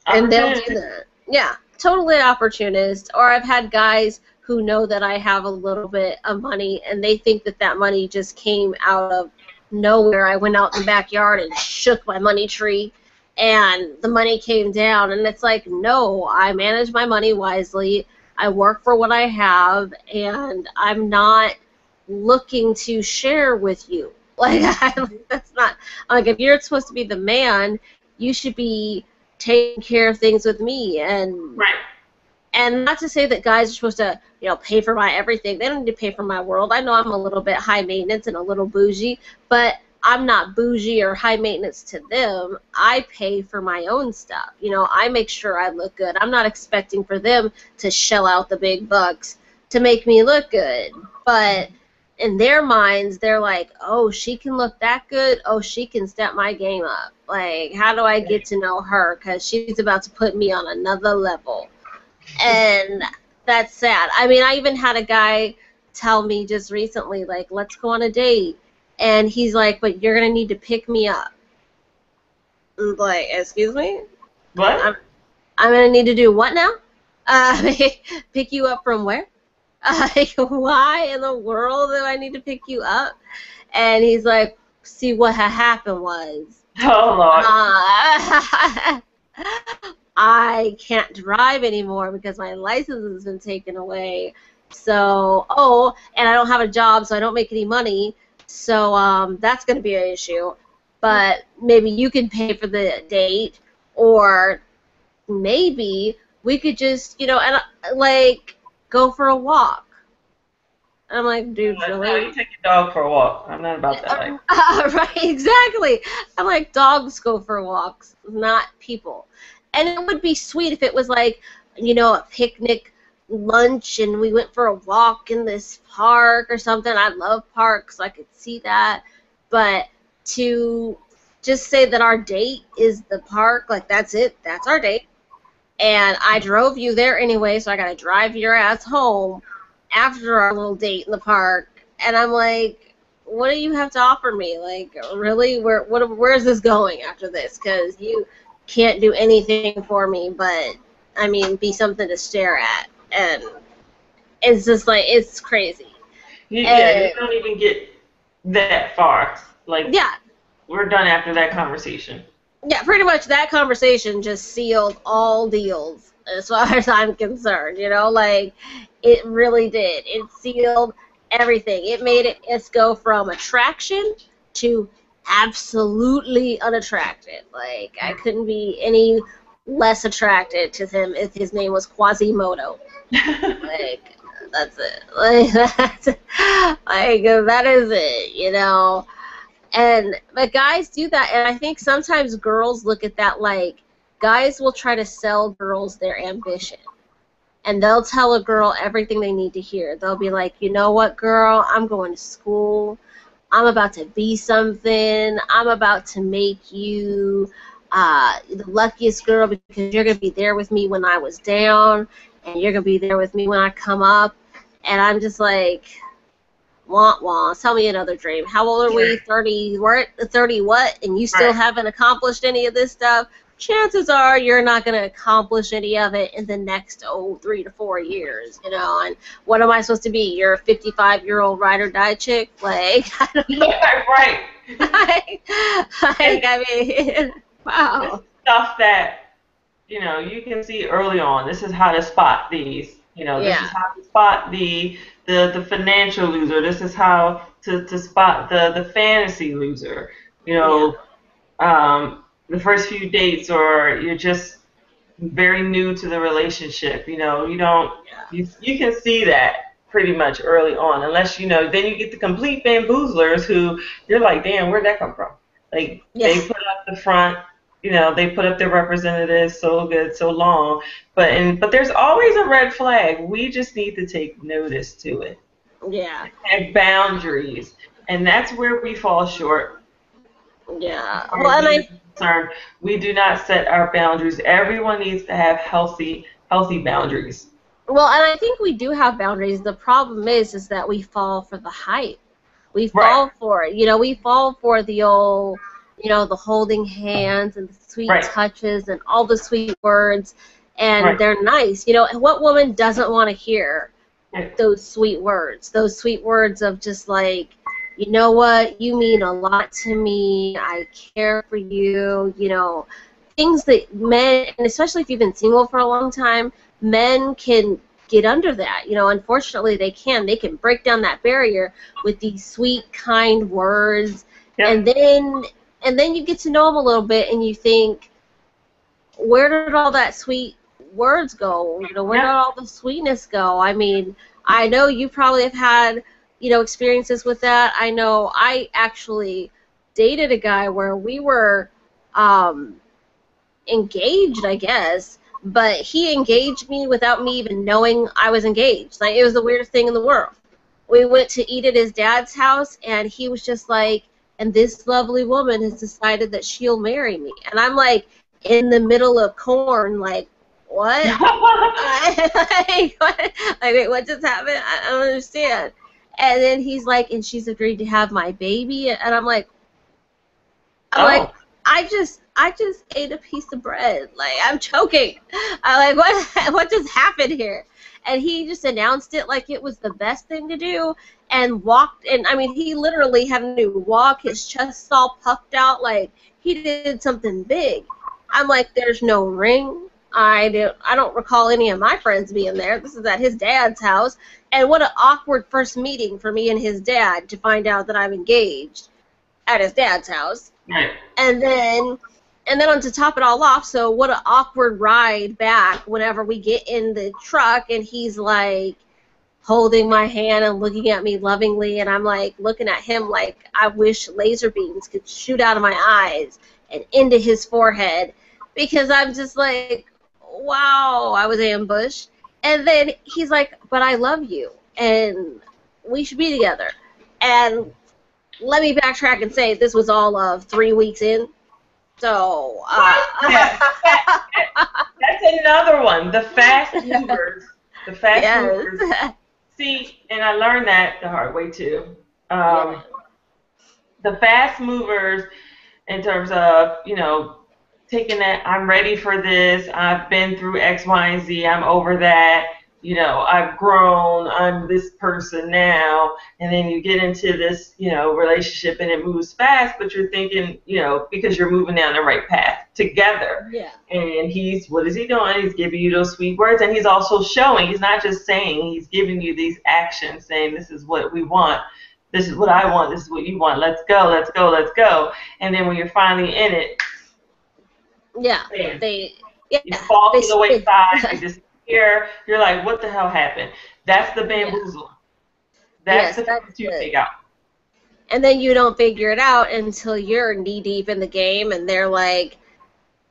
And they'll do that. Yeah, totally opportunist. Or I've had guys who know that I have a little bit of money, and they think that money just came out of nowhere. I went out in the backyard and shook my money tree, and the money came down. And it's no, I manage my money wisely. I work for what I have, and I'm not looking to share with you. That's not, if you're supposed to be the man, you should be taking care of things with me. And
right.
And not to say that guys are supposed to, pay for my everything. They don't need to pay for my world. I know I'm a little bit high maintenance and a little bougie, but I'm not bougie or high maintenance to them. I pay for my own stuff. You know, I make sure I look good. I'm not expecting for them to shell out the big bucks to make me look good. But in their minds, they're like, oh, she can look that good. Oh, she can step my game up. Like, how do I get to know her? Because she's about to put me on another level. And that's sad. I mean, I even had a guy tell me just recently, like, let's go on a date. And he's like, but you're going to need to pick me up. I'm like, excuse me?
What?
I'm going to need to do what now? Pick you up from where? Why in the world do I need to pick you up? And he's like, see, what had happened was,
oh, Lord.
I can't drive anymore because my license has been taken away. So, and I don't have a job, so I don't make any money. So that's going to be an issue. But maybe you can pay for the date, or maybe we could just, you know, and like go for a walk. And I'm like, dude, really?
No, you take your dog for a walk. I'm not about that life.
Right, exactly. I'm like, dogs go for walks, not people. And it would be sweet if it was like, you know, a picnic lunch and we went for a walk in this park or something. I love parks, so I could see that. But to just say that our date is the park, like that's it, that's our date. And I drove you there anyway, so I got to drive your ass home after our little date in the park. And I'm like, what do you have to offer me? Like, really? Where's this going after this? Because you can't do anything for me but, I mean, be something to stare at. And it's just like, it's crazy.
Yeah, you don't even get that far. Like,
yeah,
we're done after that conversation.
Yeah, pretty much that conversation just sealed all deals as far as I'm concerned, you know, like, it really did. It sealed everything. It made it go from attraction to absolutely unattracted. Like, I couldn't be any less attracted to him if his name was Quasimodo. Like, that's it. Like, that is it, you know. But guys do that, and I think sometimes girls look at that like, guys will try to sell girls their ambition. And they'll tell a girl everything they need to hear. They'll be like, you know what, girl, I'm going to school. I'm about to be something. I'm about to make you the luckiest girl because you're going to be there with me when I was down, and you're going to be there with me when I come up. And I'm just like, wah, wah, tell me another dream. How old are we? 30 what? And you still haven't accomplished any of this stuff? Chances are you're not going to accomplish any of it in the next 3 to 4 years, you know. And what am I supposed to be? You're a 55-year-old ride or die chick? Like, I don't know.
Yeah, right.
I mean, wow.
Stuff that, you know, you can see early on. This is how to spot these. You know, this is how to spot the financial loser. This is how to spot the fantasy loser. You know, the first few dates, or you're just very new to the relationship. You know, you can see that pretty much early on, unless, you know, then you get the complete bamboozlers who you're like, damn, where'd that come from? Like, they put up the front. You know, they put up their representatives so good, so long, but there's always a red flag. We just need to take notice to it.
Yeah.
And boundaries, and that's where we fall short.
Yeah. Well, and
we do not set our boundaries. Everyone needs to have healthy boundaries.
Well, and I think we do have boundaries. The problem is that we fall for the hype. We fall for it. You know, we fall for the old, you know, the holding hands and the sweet touches and all the sweet words, and they're nice. You know, and what woman doesn't want to hear those sweet words of just like, you know what, you mean a lot to me, I care for you, you know, things that men, and especially if you've been single for a long time, men can get under that. You know, unfortunately they can break down that barrier with these sweet, kind words, and then you get to know them a little bit, and you think, where did all that sweet words go? You know, where did all the sweetness go? I mean, I know you probably have had, you know, experiences with that. I know I actually dated a guy where we were engaged, I guess, but he engaged me without me even knowing I was engaged. Like, it was the weirdest thing in the world. We went to eat at his dad's house, and he was just like, and this lovely woman has decided that she'll marry me. And I'm like, in the middle of corn, like, what? Wait, what just happened? I don't understand. And then he's like, and she's agreed to have my baby. And I'm like, I just ate a piece of bread. Like, I'm choking. I'm like, what just happened here? And he just announced it like it was the best thing to do, and walked. And I mean, he literally had to walk. His chest all puffed out, like he did something big. I'm like, there's no ring. I don't recall any of my friends being there. This is at his dad's house, and what an awkward first meeting for me and his dad to find out that I'm engaged at his dad's house.
Right.
And then on to top it all off, so what an awkward ride back whenever we get in the truck and he's like holding my hand and looking at me lovingly, and I'm like looking at him like I wish laser beams could shoot out of my eyes and into his forehead, because I'm just like, wow, I was ambushed. And then he's like, but I love you and we should be together. And let me backtrack and say this was all of 3 weeks in. So,
that's another one. The fast movers. The fast movers. See, and I learned that the hard way too. The fast movers, in terms of, you know, taking that, I'm ready for this, I've been through X, Y, and Z, I'm over that, you know, I've grown, I'm this person now, and then you get into this, you know, relationship and it moves fast, but you're thinking, you know, because you're moving down the right path together.
Yeah.
And what is he doing? He's giving you those sweet words, and he's also showing, he's not just saying, he's giving you these actions, saying this is what we want, this is what I want, this is what you want, let's go, let's go, let's go. And then when you're finally in it, you fall to the wayside, you disappear, you're like, what the hell happened? That's the bamboozle. That's the first you figure out.
And then you don't figure it out until you're knee deep in the game, and they're like,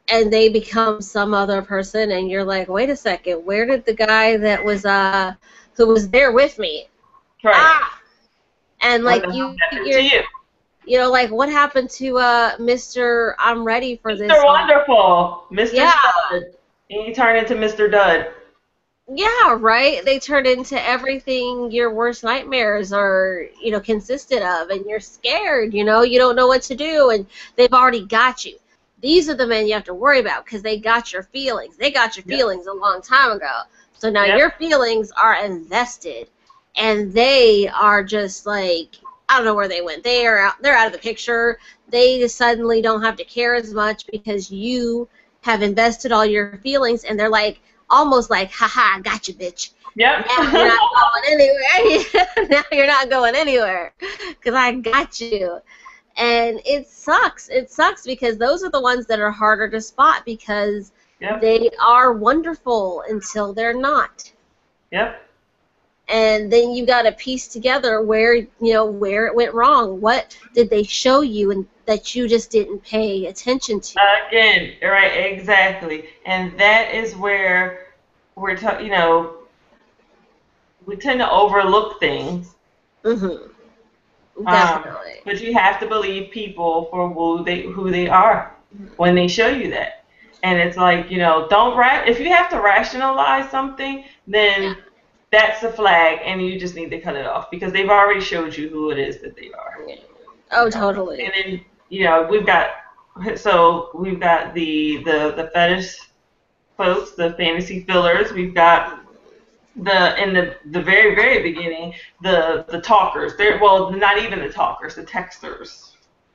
and they become some other person, and you're like, wait a second, where did the guy that was who was there with me?
Right.
Ah! And like you know, like, what happened to Mr. I'm ready for this?
Mr. Wonderful, Mr. Dud. And you turn into Mr. Dud.
Yeah, right. They turn into everything your worst nightmares are, you know, consisted of, and you're scared. You know, you don't know what to do, and they've already got you. These are the men you have to worry about because they got your feelings. They got your feelings a long time ago. So now your feelings are invested, and they are just like, I don't know where they went. They're out of the picture. They just suddenly don't have to care as much because you have invested all your feelings, and they're like, almost like, haha, I got you, bitch.
Yep.
Now you're not going anywhere. Now you're not going anywhere because I got you. And it sucks. It sucks because those are the ones that are harder to spot because they are wonderful until they're not.
Yep.
And then you got to piece together where it went wrong. What did they show you and that you just didn't pay attention to?
Again, right, exactly. And that is where we tend to overlook things.
Mm-hmm. Definitely.
But you have to believe people for who they are when they show you that. And it's like, if you have to rationalize something, then that's a flag, and you just need to cut it off because they've already showed you who it is that they are.
Oh, totally.
And then we've got the fetish folks, the fantasy fillers. We've got in the very, very beginning the talkers. Not even the talkers, the texters.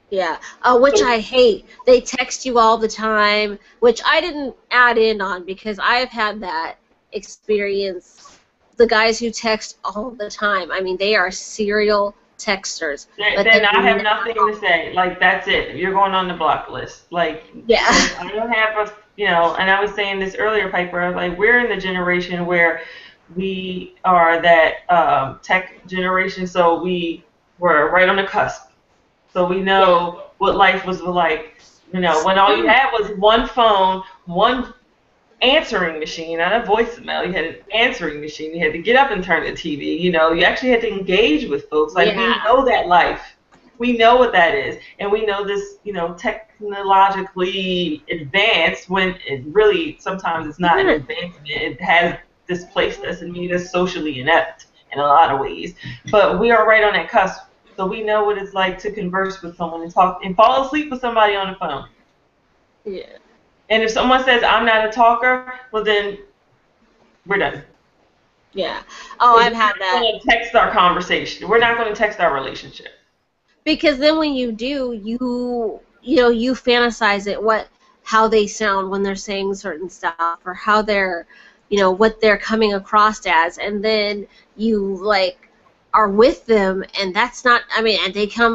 Yeah, which I hate. They text you all the time, which I didn't add in on because I have had that experience. The guys who text all the time, I mean, they are serial texters.
Then I have nothing to say. Like, that's it. You're going on the block list. Like, I don't have and I was saying this earlier, Piper, like, we're in the generation where we are that tech generation, so we were right on the cusp. So we know what life was like. You know, when all you had was one phone, one answering machine, not a voicemail. You had an answering machine. You had to get up and turn the TV. You know, you actually had to engage with folks. Like, we know that life. We know what that is. And we know this, you know, technologically advanced when it really sometimes it's not an advancement. It has displaced us and made us socially inept in a lot of ways. But we are right on that cusp. So we know what it's like to converse with someone and talk and fall asleep with somebody on the phone.
Yeah.
And if someone says, I'm not a talker, well, then we're done.
Yeah. Oh, I've had that.
We're not going to text our conversation. We're not going to text our relationship.
Because then when you do, you fantasize it, how they sound when they're saying certain stuff, or how they're, you know, what they're coming across as, and then you, like, are with them, and that's not, I mean, and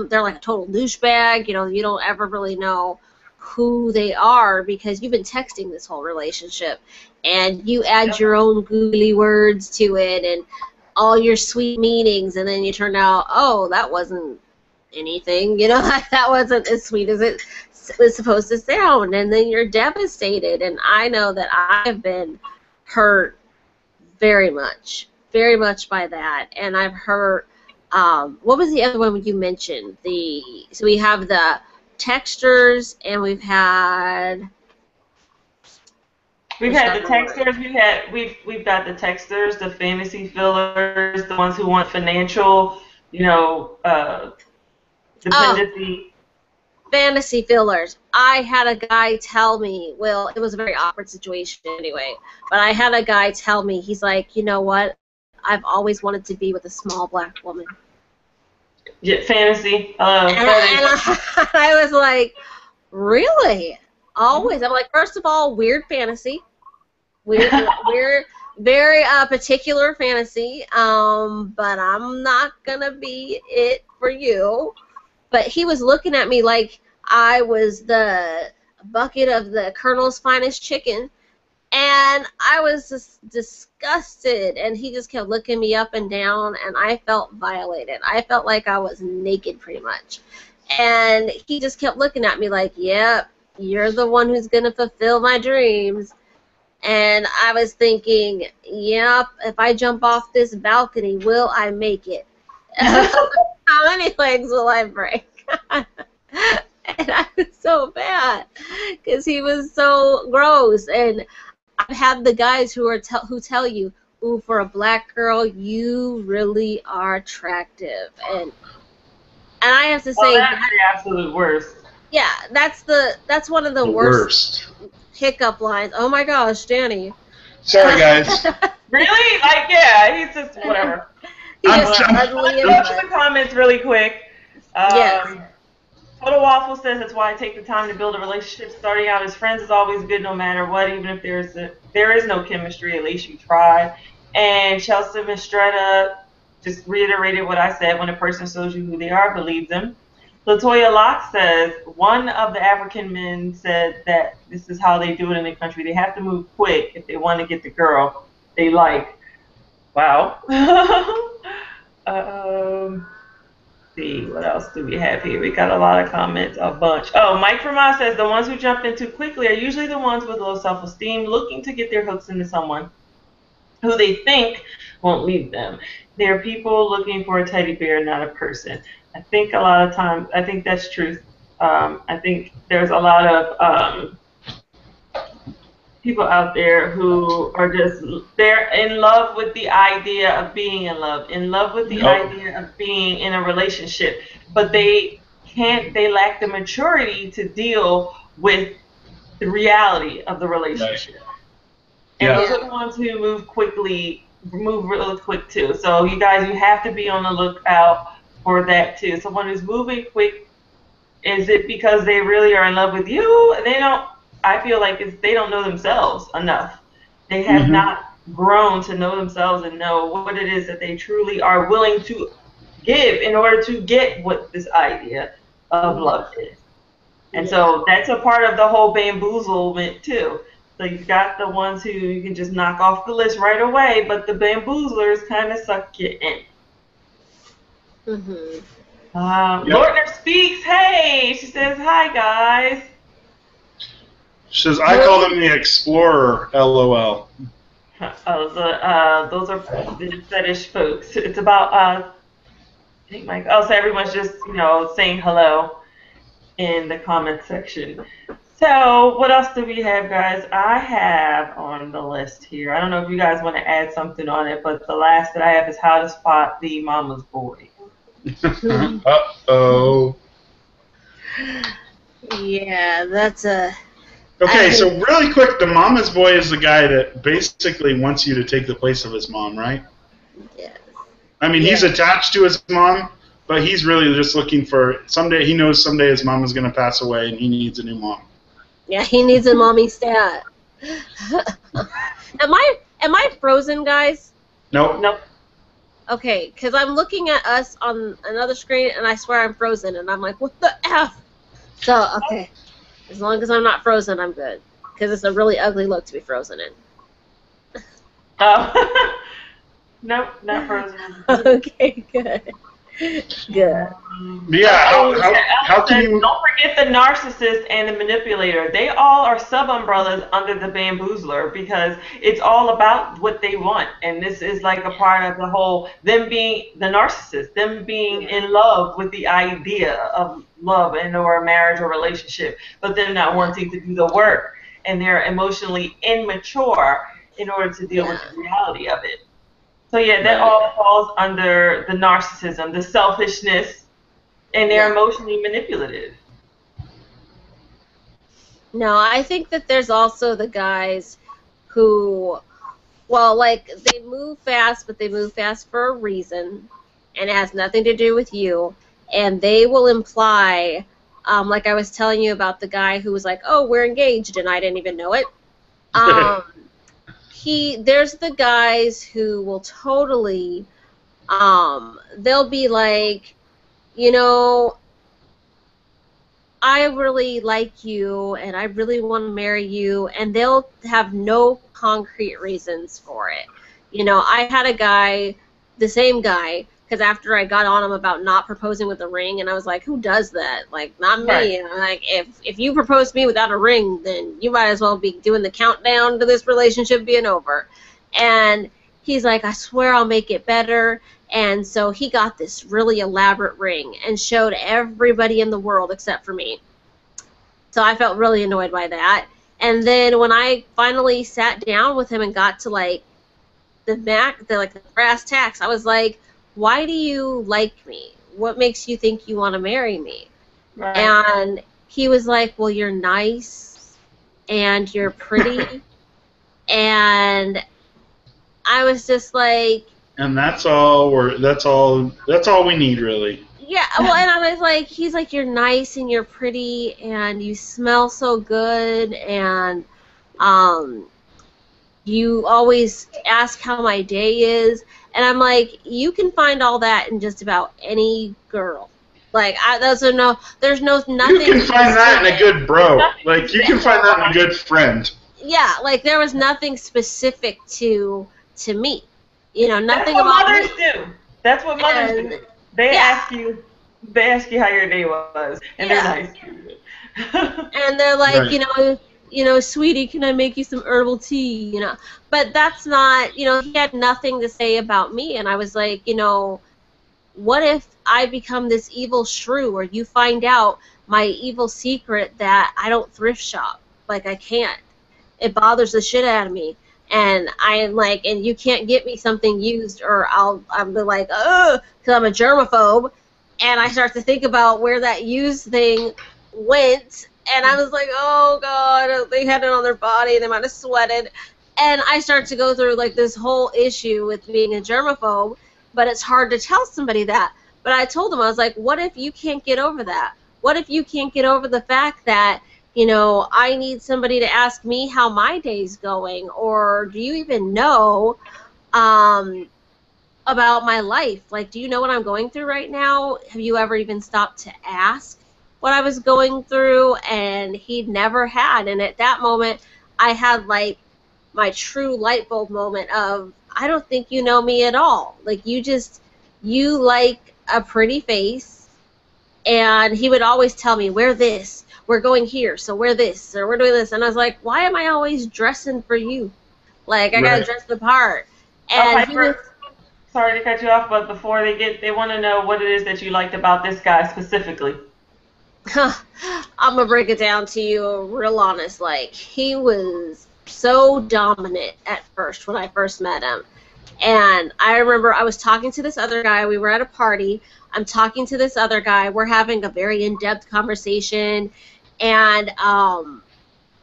they're like a total douchebag, you know, you don't ever really know who they are because you've been texting this whole relationship, and you add your own googly words to it and all your sweet meanings, and then you turn out, oh, that wasn't anything, you know, that wasn't as sweet as it was supposed to sound, and then you're devastated. And I know that I've been hurt very much by that, and I've hurt, what was the other one you mentioned? So we have the texters, and we've had
the texters. We've got the texters, the fantasy fillers, the ones who want financial, you know, dependency.
Fantasy fillers. I had a guy tell me, well, it was a very awkward situation anyway, but I had a guy tell me, he's like, you know what? I've always wanted to be with a small black woman.
Yeah, fantasy.
And I was like, really? Always? I'm like, first of all, weird fantasy. Weird, very particular fantasy. But I'm not gonna be it for you. But he was looking at me like I was the bucket of the Colonel's finest chicken. And I was just disgusted, and he just kept looking me up and down, and I felt violated. I felt like I was naked pretty much. And he just kept looking at me like, yep, you're the one who's going to fulfill my dreams. And I was thinking, yep, if I jump off this balcony, will I make it? How many legs will I break? And I was so bad because he was so gross. And I've had the guys who tell you, ooh, for a black girl, you really are attractive. And I have to say,
that's the absolute worst.
Yeah, that's one of the worst hiccup lines. Oh my gosh, Danny.
Sorry, guys.
Really? Like, yeah, he's just whatever.
Let's go
to the comments really quick.
Yes.
Total Waffle says that's why I take the time to build a relationship. Starting out as friends is always good no matter what, even if there is no chemistry, at least you try. And Chelsea Mistretta just reiterated what I said, when a person shows you who they are, believe them. Latoya Locke says, one of the African men said that this is how they do it in the country. They have to move quick if they want to get the girl they like. Wow. See, what else do we have here? We got a lot of comments, a bunch. Oh, Mike Vermont says the ones who jump in too quickly are usually the ones with low self-esteem, looking to get their hooks into someone who they think won't leave them. They're people looking for a teddy bear, not a person. I think a lot of times, I think that's truth. I think there's a lot of people out there who are just, they're in love with the idea of being in love with the idea of being in a relationship, but they lack the maturity to deal with the reality of the relationship. Right. And those are the ones who move really quick too. So you guys, you have to be on the lookout for that too. Someone who's moving quick, is it because they really are in love with you? I feel like they don't know themselves enough. They have not grown to know themselves and know what it is that they truly are willing to give in order to get what this idea of love is. And so that's a part of the whole bamboozlement too. So you've got the ones who you can just knock off the list right away, but the bamboozlers kind of suck you in. Lortner speaks. Hey, she says hi, guys.
She says, I call them the Explorer, LOL.
Those are the fetish folks. It's about, I think Mike, so everyone's just, saying hello in the comment section. So, what else do we have, guys? I have on the list here, I don't know if you guys want to add something on it, but the last that I have is how to spot the mama's boy.
Uh-oh.
Yeah, that's a...
Okay, so really quick, the mama's boy is the guy that basically wants you to take the place of his mom, right?
Yeah.
I mean, he's attached to his mom, but he's really just looking for someday. He knows someday his mom is going to pass away, and he needs a new mom.
Yeah, he needs a mommy stat. Am I frozen, guys?
Nope.
Okay, because I'm looking at us on another screen, and I swear I'm frozen, and I'm like, what the F? So, okay. As long as I'm not frozen, I'm good. Because it's a really ugly look to be frozen in.
Oh. Nope, not frozen.
Okay, good. Good.
Yeah, how can you...
Don't forget the narcissist and the manipulator. They all are sub-umbrellas under the bamboozler because it's all about what they want. And this is like a part of the whole, them being the narcissist, them being in love with the idea of love and or a marriage or relationship, but them not wanting to do the work. And they're emotionally immature in order to deal with the reality of it. So yeah, that all falls under the narcissism, the selfishness, and they're emotionally manipulative.
No, I think that there's also the guys who, well, like, they move fast, but they move fast for a reason, and it has nothing to do with you, and they will imply, like I was telling you about the guy who was like, oh, we're engaged, and I didn't even know it. There's the guys who will totally, they'll be like, I really like you and I really want to marry you, and they'll have no concrete reasons for it. I had a guy, the same guy, because after I got on him about not proposing with a ring, and I was like, who does that? Like, not me. Right. And I'm like, if you propose to me without a ring, then you might as well be doing the countdown to this relationship being over. And he's like, I swear I'll make it better. And so he got this really elaborate ring and showed everybody in the world except for me. So I felt really annoyed by that. And then when I finally sat down with him and got to the brass tacks, I was like, why do you like me? What makes you think you want to marry me? Right. And he was like, well, you're nice and you're pretty. And I was just like,
and that's all we need, really.
Yeah, well, and I was like, he's like, you're nice and you're pretty and you smell so good, and you always ask how my day is. And I'm like, you can find all that in just about any girl. Like, there's nothing.
You can find that in a good bro. Like, you can find that in a good friend.
Yeah, like, there was nothing specific to me. Nothing
about me. That's what mothers do. That's what mothers do. They ask you how your day was, and they're nice to you.
And they're like, right. Sweetie, can I make you some herbal tea? But that's not, he had nothing to say about me. And I was like, what if I become this evil shrew, or you find out my evil secret that I don't thrift shop? Like, I can't. It bothers the shit out of me. And I'm like, and you can't get me something used, or I'll be like, ugh, because I'm a germaphobe. And I start to think about where that used thing went. And I was like, oh, God, they had it on their body. They might have sweated. And I start to go through, like, this whole issue with being a germaphobe. But it's hard to tell somebody that. But I told them, I was like, what if you can't get over that? What if you can't get over the fact that, I need somebody to ask me how my day's going? Or do you even know about my life? Like, do you know what I'm going through right now? Have you ever even stopped to ask what I was going through? And he'd never had. And at that moment, I had, like, my true light bulb moment of, I don't think you know me at all. Like, you like a pretty face, And he would always tell me, wear this, we're going here, so wear this, or we're doing this. And I was like, why am I always dressing for you? Like, I gotta dress the part. And he was...
Sorry to cut you off, but before they want to know what it is that you liked about this guy specifically.
I'm gonna break it down to you real honest. Like, he was so dominant at first when I first met him. And I remember I was talking to this other guy. We were at a party. I'm talking to this other guy. We're having a very in-depth conversation. And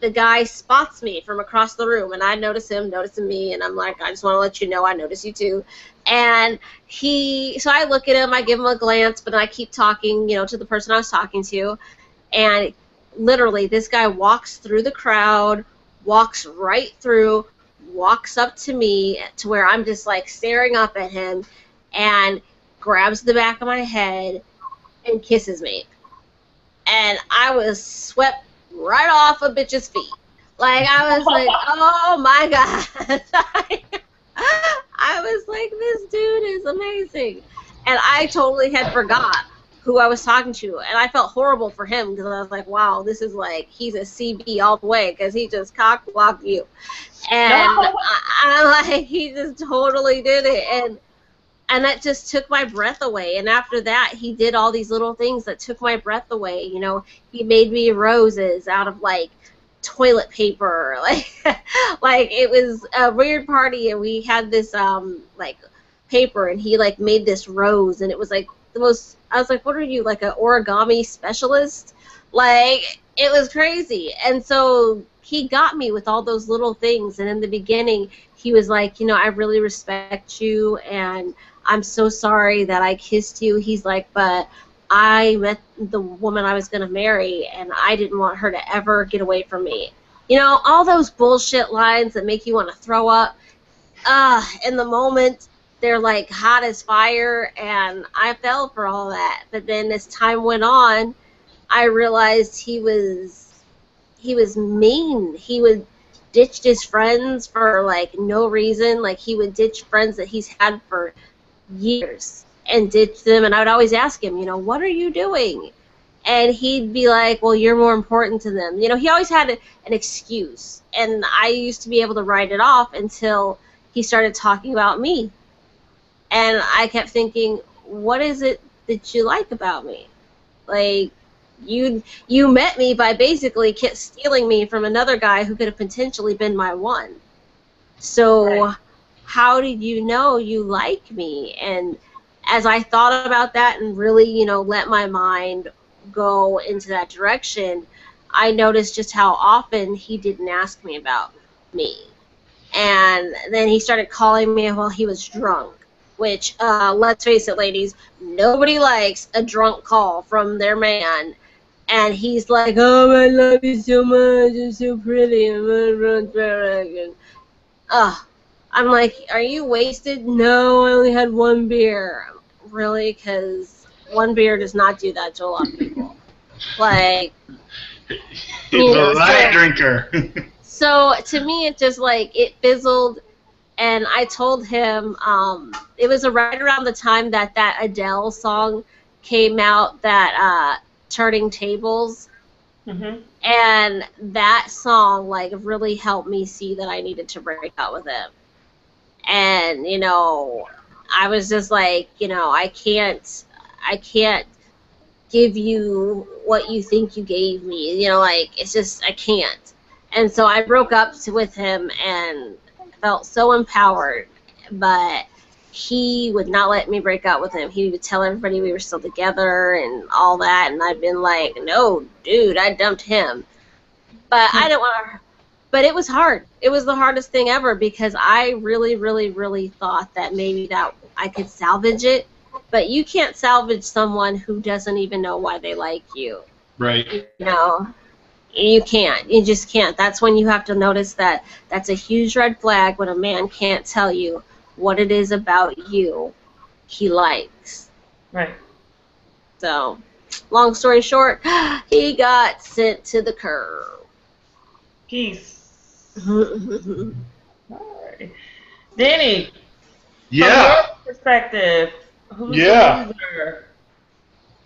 the guy spots me from across the room. And I notice him noticing me. And I'm like, I just want to let you know I notice you too. And so I look at him. I give him a glance. But I keep talking, to the person I was talking to. And literally, this guy walks through the crowd, walks right through, walks up to me to where I'm just like staring up at him, and grabs the back of my head and kisses me. And I was swept right off a bitch's feet. Like, I was like, oh my God. I was like, this dude is amazing. And I totally had forgot who I was talking to, and I felt horrible for him because I was like, wow, this is like, he's a CB all the way because he just cock-blocked you. And I'm like, he just totally did it. And that just took my breath away. And after that, he did all these little things that took my breath away. He made me roses out of, like, toilet paper. Like it was a weird party, and we had this, like, paper, and he, like, made this rose, and it was, like, the most... I was like, what are you, like an origami specialist? Like, it was crazy. And so he got me with all those little things. And in the beginning, he was like, I really respect you, and I'm so sorry that I kissed you. He's like, but I met the woman I was going to marry, and I didn't want her to ever get away from me. All those bullshit lines that make you want to throw up. In the moment, they're like hot as fire, and I fell for all that. But then as time went on, I realized he was mean. He would ditch his friends for like no reason. Like, he would ditch friends that he's had for years and ditch them. And I would always ask him, what are you doing? And he'd be like, well, you're more important to them. He always had an excuse. And I used to be able to write it off until he started talking about me. And I kept thinking, what is it that you like about me? Like, you met me by basically stealing me from another guy who could have potentially been my one. So how did you know you like me? And as I thought about that and really, let my mind go into that direction, I noticed just how often he didn't ask me about me. And then he started calling me while he was drunk. Which, let's face it, ladies, nobody likes a drunk call from their man. And he's like, oh, I love you so much, you're so pretty, I'm gonna run back. I'm like, are you wasted? No, I only had one beer. Really? Because one beer does not do that to a lot of people. Like,
he's a light drinker.
So, to me, it just, like, it fizzled. And I told him, it was right around the time that Adele song came out, that Turning Tables. Mm-hmm. And that song, like, really helped me see that I needed to break up with him. And, I was just like, I can't give you what you think you gave me. Like, it's just, I can't. And so I broke up with him, and felt so empowered, but he would not let me break up with him. He would tell everybody we were still together and all that, and I'd been like, no, dude, I dumped him. But I didn't want to, but it was hard. It was the hardest thing ever because I really, really, really thought that maybe that I could salvage it, but you can't salvage someone who doesn't even know why they like you.
Right.
You can't. You just can't. That's when you have to notice that that's a huge red flag when a man can't tell you what it is about you he likes.
Right.
So, long story short, he got sent to the curb.
Peace. All right. Danny.
Yeah.
From your perspective, who's the loser?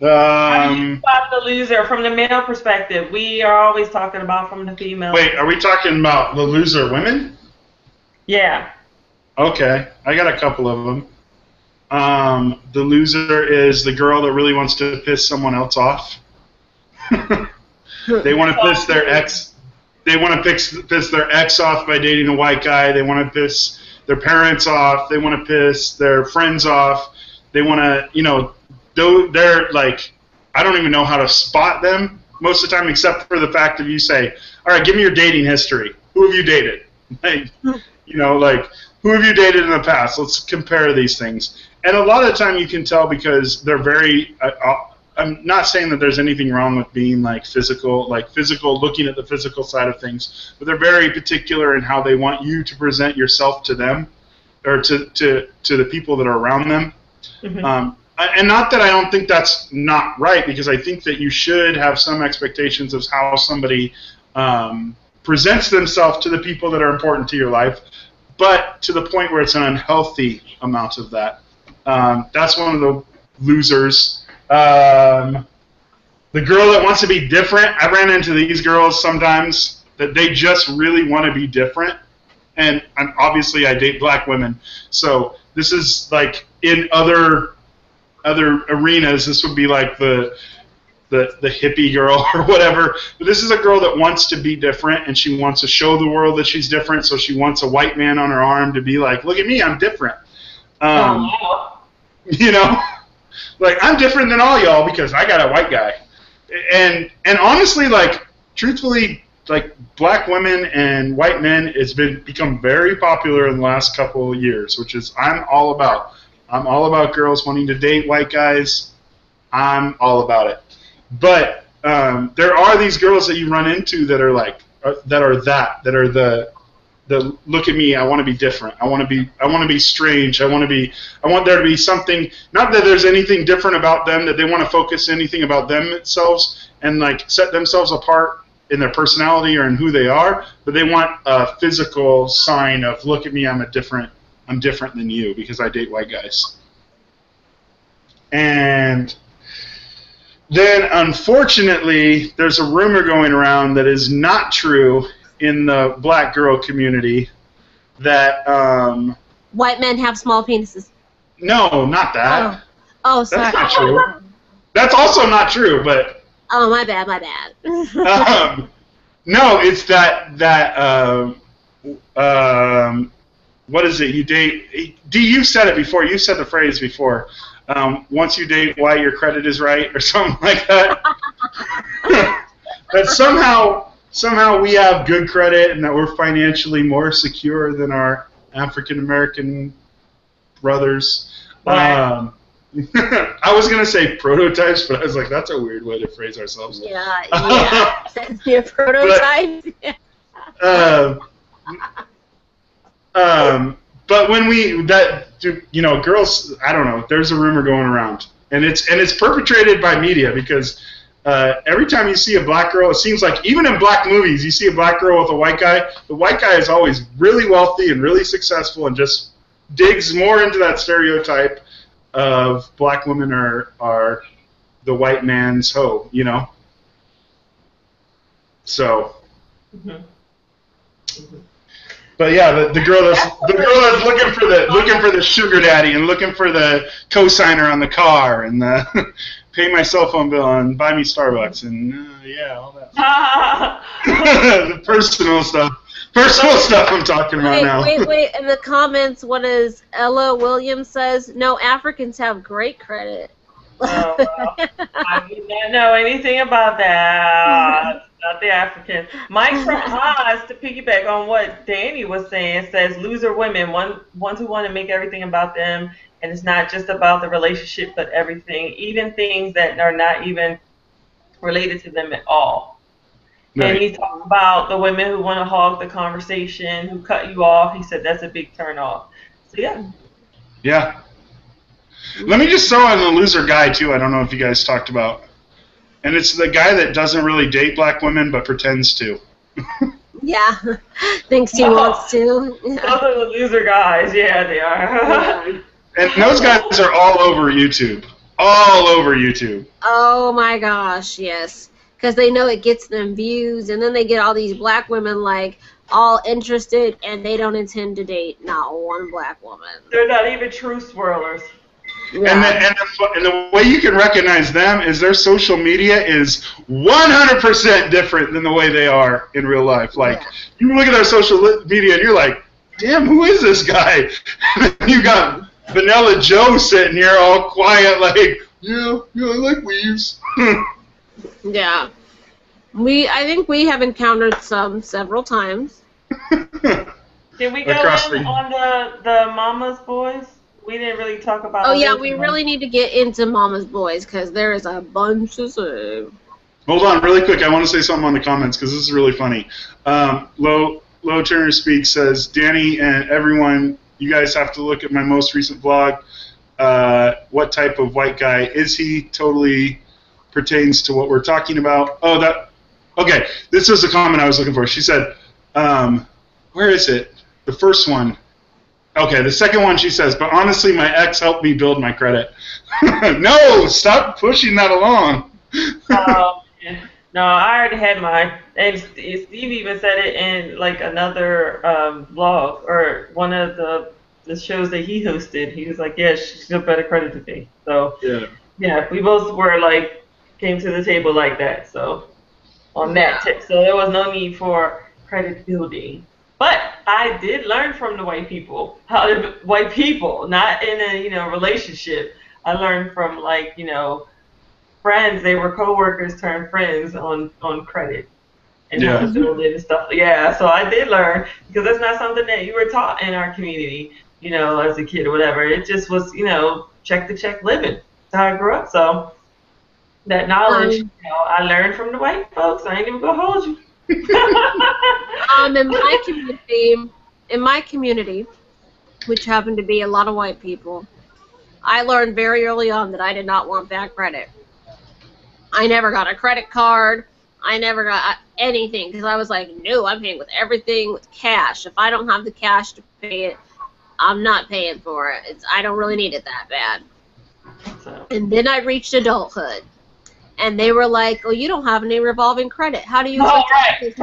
How do you spot the loser from the male perspective? We are always talking about from the female.
Wait, are we talking about the loser women?
Yeah.
Okay, I got a couple of them. The loser is the girl that really wants to piss someone else off. They want to piss their ex. They want to piss their ex off by dating a white guy. They want to piss their parents off. They want to piss their friends off. They want to, they're like, I don't even know how to spot them most of the time, except for the fact that you say, all right, give me your dating history. Who have you dated? Like, who have you dated in the past? Let's compare these things. And a lot of the time you can tell because they're very, I'm not saying that there's anything wrong with being physical, looking at the physical side of things, but they're very particular in how they want you to present yourself to them or to the people that are around them. Mm-hmm. And not that I don't think that's not right, because I think that you should have some expectations of how somebody presents themselves to the people that are important to your life, but to the point where it's an unhealthy amount of that. That's one of the losers. The girl that wants to be different, I ran into these girls sometimes that they just really want to be different. And obviously I date black women, so this is like in other arenas, this would be like the hippie girl or whatever. But this is a girl that wants to be different, and she wants to show the world that she's different, so she wants a white man on her arm to be like, look at me, I'm different. Like, I'm different than all y'all because I got a white guy. And honestly, truthfully, black women and white men has become very popular in the last couple of years, which is I'm all about. I'm all about girls wanting to date white guys. I'm all about it. But there are these girls that you run into that are the look at me, I want to be different. I want to be strange. I want there to be something, not that there's anything different about them, that they want to focus anything about themselves and set themselves apart in their personality or in who they are, but they want a physical sign of look at me, I'm different than you because I date white guys. And then unfortunately, there's a rumor going around that is not true in the black girl community that
white men have small penises.
No, not that.
Oh, sorry.
That's not true. That's also not true, but
oh, my bad.
No, it's that what is it? You date. You said it before. You said the phrase before. Once you date white, your credit is right, or something like that. That somehow we have good credit and that we're financially more secure than our African American brothers.
Right.
I was gonna say prototypes, but I was like, that's a weird way to phrase ourselves.
Yeah. Your prototype.
But when girls, I don't know. There's a rumor going around, and it's perpetrated by media because every time you see a black girl, it seems like even in black movies, you see a black girl with a white guy. The white guy is always really wealthy and really successful, and just digs more into that stereotype of black women are the white man's hoe, So. Mm-hmm. Mm-hmm. But yeah, the girl that's looking for the sugar daddy and looking for the cosigner on the car and the pay my cell phone bill and buy me Starbucks and all that. The personal stuff I'm talking about now.
Wait! In the comments, what is Ella Williams says? No, Africans have great credit.
Oh, well, I do not know anything about that. Not the African. Mike from Oz, to piggyback on what Danny was saying, says loser women, ones who want to make everything about them, and it's not just about the relationship, but everything, even things that are not even related to them at all. Right. And he talked about the women who want to hog the conversation, who cut you off. He said that's a big turn off. So yeah. Yeah.
Let me just throw in the loser guy too. I don't know if you guys talked about. And it's the guy that doesn't really date black women but pretends to.
Yeah, thinks he wants to.
Those are the loser guys. Yeah, they are.
And those guys are all over YouTube. all over YouTube.
Oh my gosh, yes. Because they know it gets them views, and then they get all these black women like all interested, and they don't intend to date not one black woman.
They're not even true swirlers.
Yeah.
And the way you can recognize them is their social media is 100% different than the way they are in real life. Like, you look at their social media and you're like, damn, who is this guy? You got Vanilla Joe sitting here all quiet like, yeah, I like weaves.
Yeah. I think we have encountered some several times.
Did we go in on the Mama's Boys? We didn't really talk about.
Oh yeah, we really need to get into Mama's Boys because there is a bunch to say.
Hold on, really quick. I want to say something on the comments because this is really funny. Low Turner Speaks says, Danny and everyone, you guys have to look at my most recent vlog. What type of white guy is he? Totally pertains to what we're talking about. Oh, that. Okay, this was the comment I was looking for. She said, where is it? The first one. Okay, the second one she says, but honestly, my ex helped me build my credit. No, stop pushing that along.
No, I already had mine. And Steve even said it in like another vlog or one of the shows that he hosted. He was like, yeah, she's got better credit than me. So, yeah, we both were like, came to the table like that. So, on that tip. So, there was no need for credit building. But I did learn from the white people, not in a relationship. I learned from like friends. They were coworkers turned friends on credit and how to build it and stuff. Yeah, so I did learn because that's not something that you were taught in our community, as a kid or whatever. It just was check to check living. That's how I grew up. So that knowledge, I learned from the white folks. I ain't even gonna hold you.
In my community, which happened to be a lot of white people, I learned very early on that I did not want bad credit. I never got a credit card. I never got anything because I was like, no, I'm paying with everything with cash. If I don't have the cash to pay it, I'm not paying for it. I don't really need it that bad. And then I reached adulthood. And they were like, "Oh, you don't have any revolving credit. How do you?"
Right,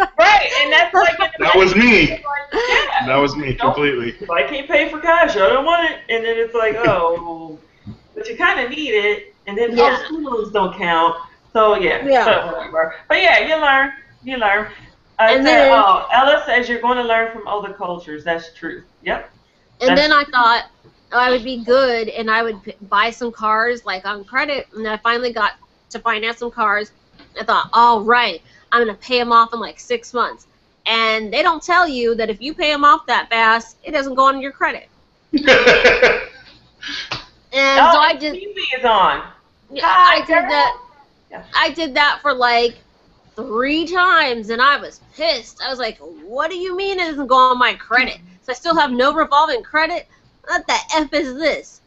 and that's like
that was me. That was me completely.
If I can't pay for cash, I don't want it. And then it's like, oh, but you kind of need it, and then school loans don't count. So so whatever. But yeah, you learn. And then Ella says you're going to learn from other cultures. That's true. Yep.
And then I thought I would be good, and I would buy some cars like on credit, and I finally got to finance some cars. I thought, all right, I'm going to pay them off in like 6 months. And they don't tell you that if you pay them off that fast, it doesn't go on your credit. And so I did.
TV is on.
Yeah, I did that. Yeah. I did that for like 3 times, and I was pissed. I was like, what do you mean it doesn't go on my credit? So I still have no revolving credit? What the F is this?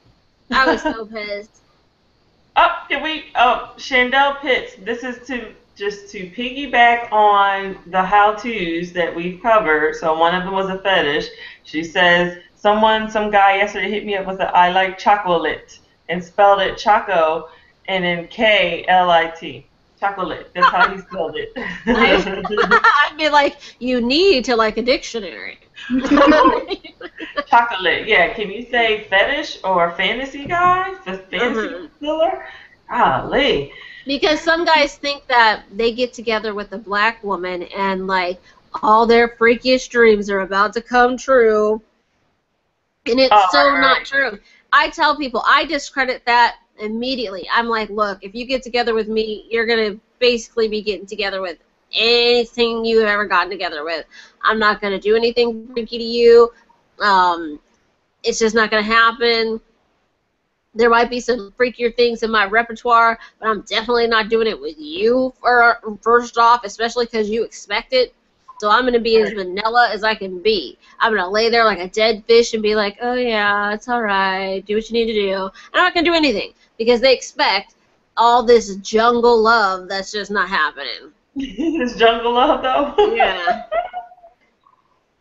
I was so pissed.
Chandel Pitts, this is to piggyback on the how-tos that we've covered. So one of them was a fetish. She says, some guy yesterday hit me up with I like chocolate and spelled it Choco and then K-L-I-T. Chocolate. That's how he spelled it.
I'd be like, you need to like a dictionary.
Chocolate. Yeah. Can you say fetish or fantasy guy? Fantasy filler? Golly.
Because some guys think that they get together with a black woman and like all their freakiest dreams are about to come true. And it's not true. I tell people, I discredit that immediately. I'm like, look, if you get together with me, you're going to basically be getting together with anything you've ever gotten together with. I'm not going to do anything freaky to you. It's just not going to happen. There might be some freakier things in my repertoire, but I'm definitely not doing it with you first off, especially because you expect it. So I'm going to be as vanilla as I can be. I'm going to lay there like a dead fish and be like, oh, yeah, it's all right. Do what you need to do. I'm not going to do anything because they expect all this jungle love that's just not happening.
This jungle love, though?
Yeah.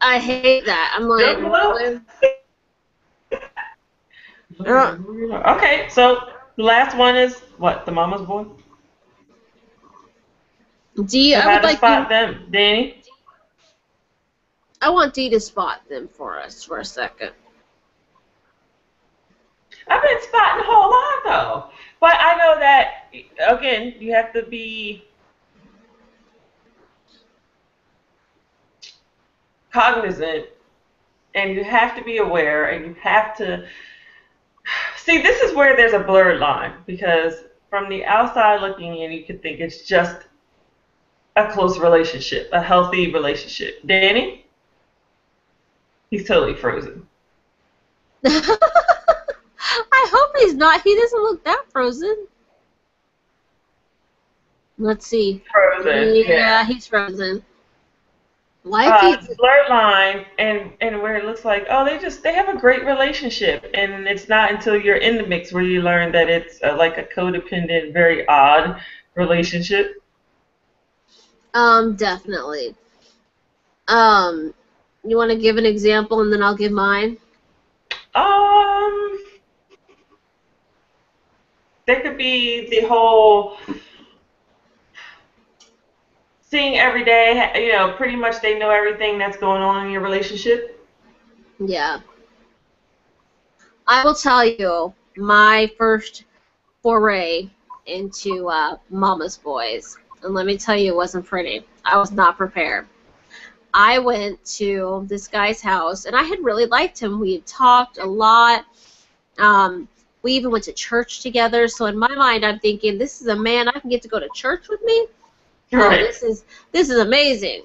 I hate that. I'm like,
Okay, so the last one is what? The mama's boy?
Dee,
So
I
how
would
to
like
spot
you.
them, Danny?
I want Dee to spot them for us for a second.
I've been spotting a whole lot though. But I know that, again, you have to be cognizant and you have to be aware and you have to see. This is where there's a blurred line because from the outside looking in, you could think it's just a close relationship, a healthy relationship. Danny, he's totally frozen.
I hope he's not. He doesn't look that frozen. Let's see.
Frozen,
Yeah, he's frozen. Why
blurred line and where it looks like, oh, they have a great relationship, and it's not until you're in the mix where you learn that it's like a codependent, very odd relationship.
Definitely. You want to give an example and then I'll give mine?
There could be the whole seeing every day, pretty much they know everything that's going on in your relationship.
Yeah. I will tell you my first foray into Mama's Boys. And let me tell you, it wasn't pretty. I was not prepared. I went to this guy's house, and I had really liked him. We had talked a lot. We even went to church together. So in my mind, I'm thinking, this is a man I can get to go to church with me.
Right.
This is amazing.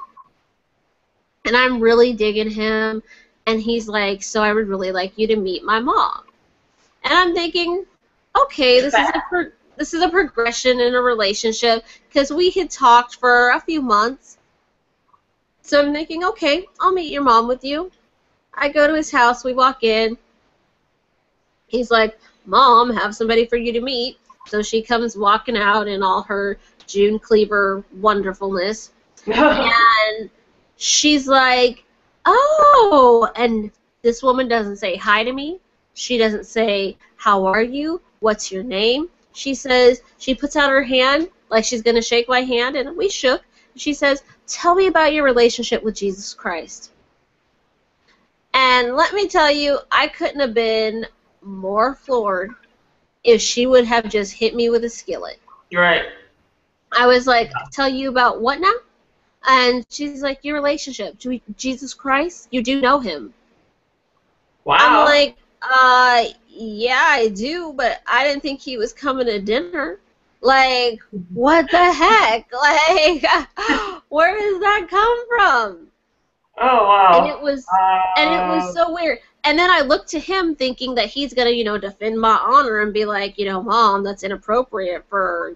And I'm really digging him. And he's like, so I would really like you to meet my mom. And I'm thinking, okay, this is a progression in a relationship because we had talked for a few months. So I'm thinking, okay, I'll meet your mom with you. I go to his house. We walk in. He's like, Mom, have somebody for you to meet. So she comes walking out in all her June Cleaver wonderfulness. And she's like, oh, and this woman doesn't say hi to me. She doesn't say, how are you? What's your name? She says, she puts out her hand like she's going to shake my hand, and we shook. She says, tell me about your relationship with Jesus Christ. And let me tell you, I couldn't have been more floored if she would have just hit me with a skillet.
Right.
I was like, tell you about what now? And she's like, your relationship. Jesus Christ? You do know him.
Wow.
I'm like, yeah, I do, but I didn't think he was coming to dinner. Like, what the heck? Like, where does that come from?
Oh, wow.
And it was so weird. And then I looked to him thinking that he's going to, defend my honor and be like, Mom, that's inappropriate for,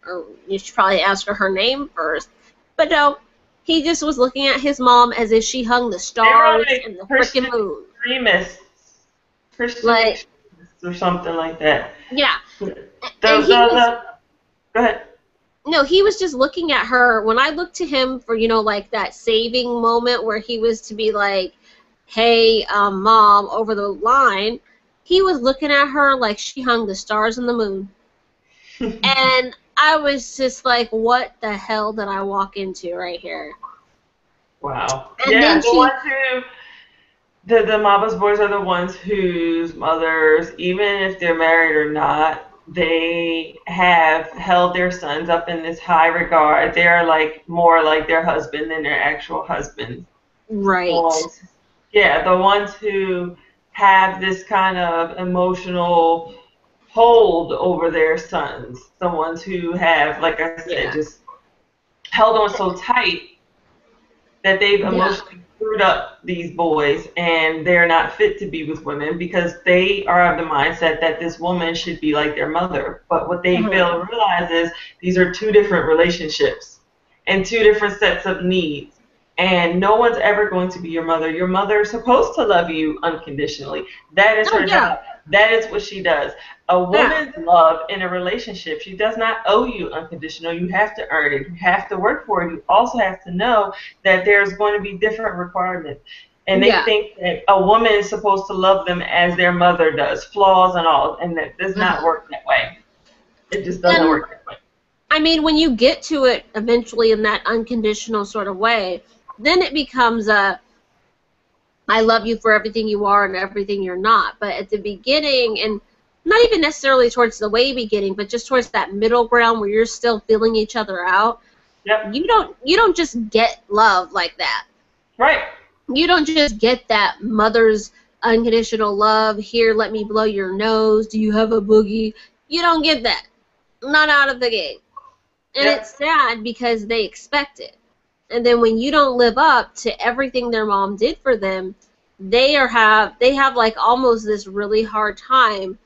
or you should probably ask her name first. But no, he just was looking at his mom as if she hung the stars and the freaking moon.
Christian extremists or something like that.
Yeah.
Go ahead.
No, he was just looking at her. When I looked to him for, like that saving moment where he was to be like, hey, Mom, over the line, he was looking at her like she hung the stars and the moon. And I was just like, what the hell did I walk into right here?
Wow.
And
yeah,
then
the Mama's boys are the ones whose mothers, even if they're married or not, they have held their sons up in this high regard. They're like more like their husband than their actual husband.
Right.
Yeah, the ones who have this kind of emotional hold over their sons. The ones who have, like I said, just held on so tight that they've emotionally screwed up these boys, and they're not fit to be with women because they are of the mindset that this woman should be like their mother. But what they fail to realize is these are two different relationships and two different sets of needs. And no one's ever going to be your mother. Your mother is supposed to love you unconditionally. That is her job. That is what she does. A woman's love in a relationship, she does not owe you unconditional. You have to earn it. You have to work for it. You also have to know that there's going to be different requirements. And they think that a woman is supposed to love them as their mother does, flaws and all, and that does not work that way. It just doesn't work that way.
I mean, when you get to it eventually in that unconditional sort of way, then it becomes a, I love you for everything you are and everything you're not. But at the beginning, and not even necessarily towards the way beginning, but just towards that middle ground where you're still feeling each other out, you don't just get love like that.
Right.
You don't just get that mother's unconditional love. Here, let me blow your nose. Do you have a boogie? You don't get that. Not out of the gate. And it's sad because they expect it. And then when you don't live up to everything their mom did for them, they have like almost this really hard time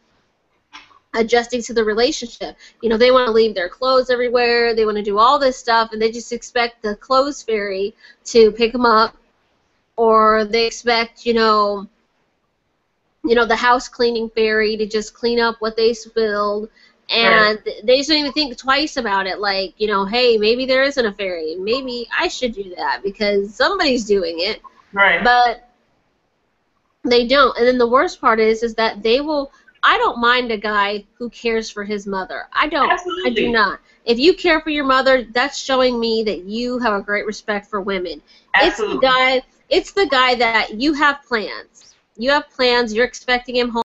adjusting to the relationship. You know, they want to leave their clothes everywhere. They want to do all this stuff, and they just expect the clothes fairy to pick them up. Or they expect, you know, the house cleaning fairy to just clean up what they spilled, and they just don't even think twice about it. Like, you know, hey, maybe there isn't a fairy. Maybe I should do that because somebody's doing it.
Right.
But they don't. And then the worst part is that they will. I don't mind a guy who cares for his mother. I don't.
Absolutely.
I do not. If you care for your mother, that's showing me that you have a great respect for women.
Absolutely.
It's the guy that you have plans. You have plans. You're expecting him home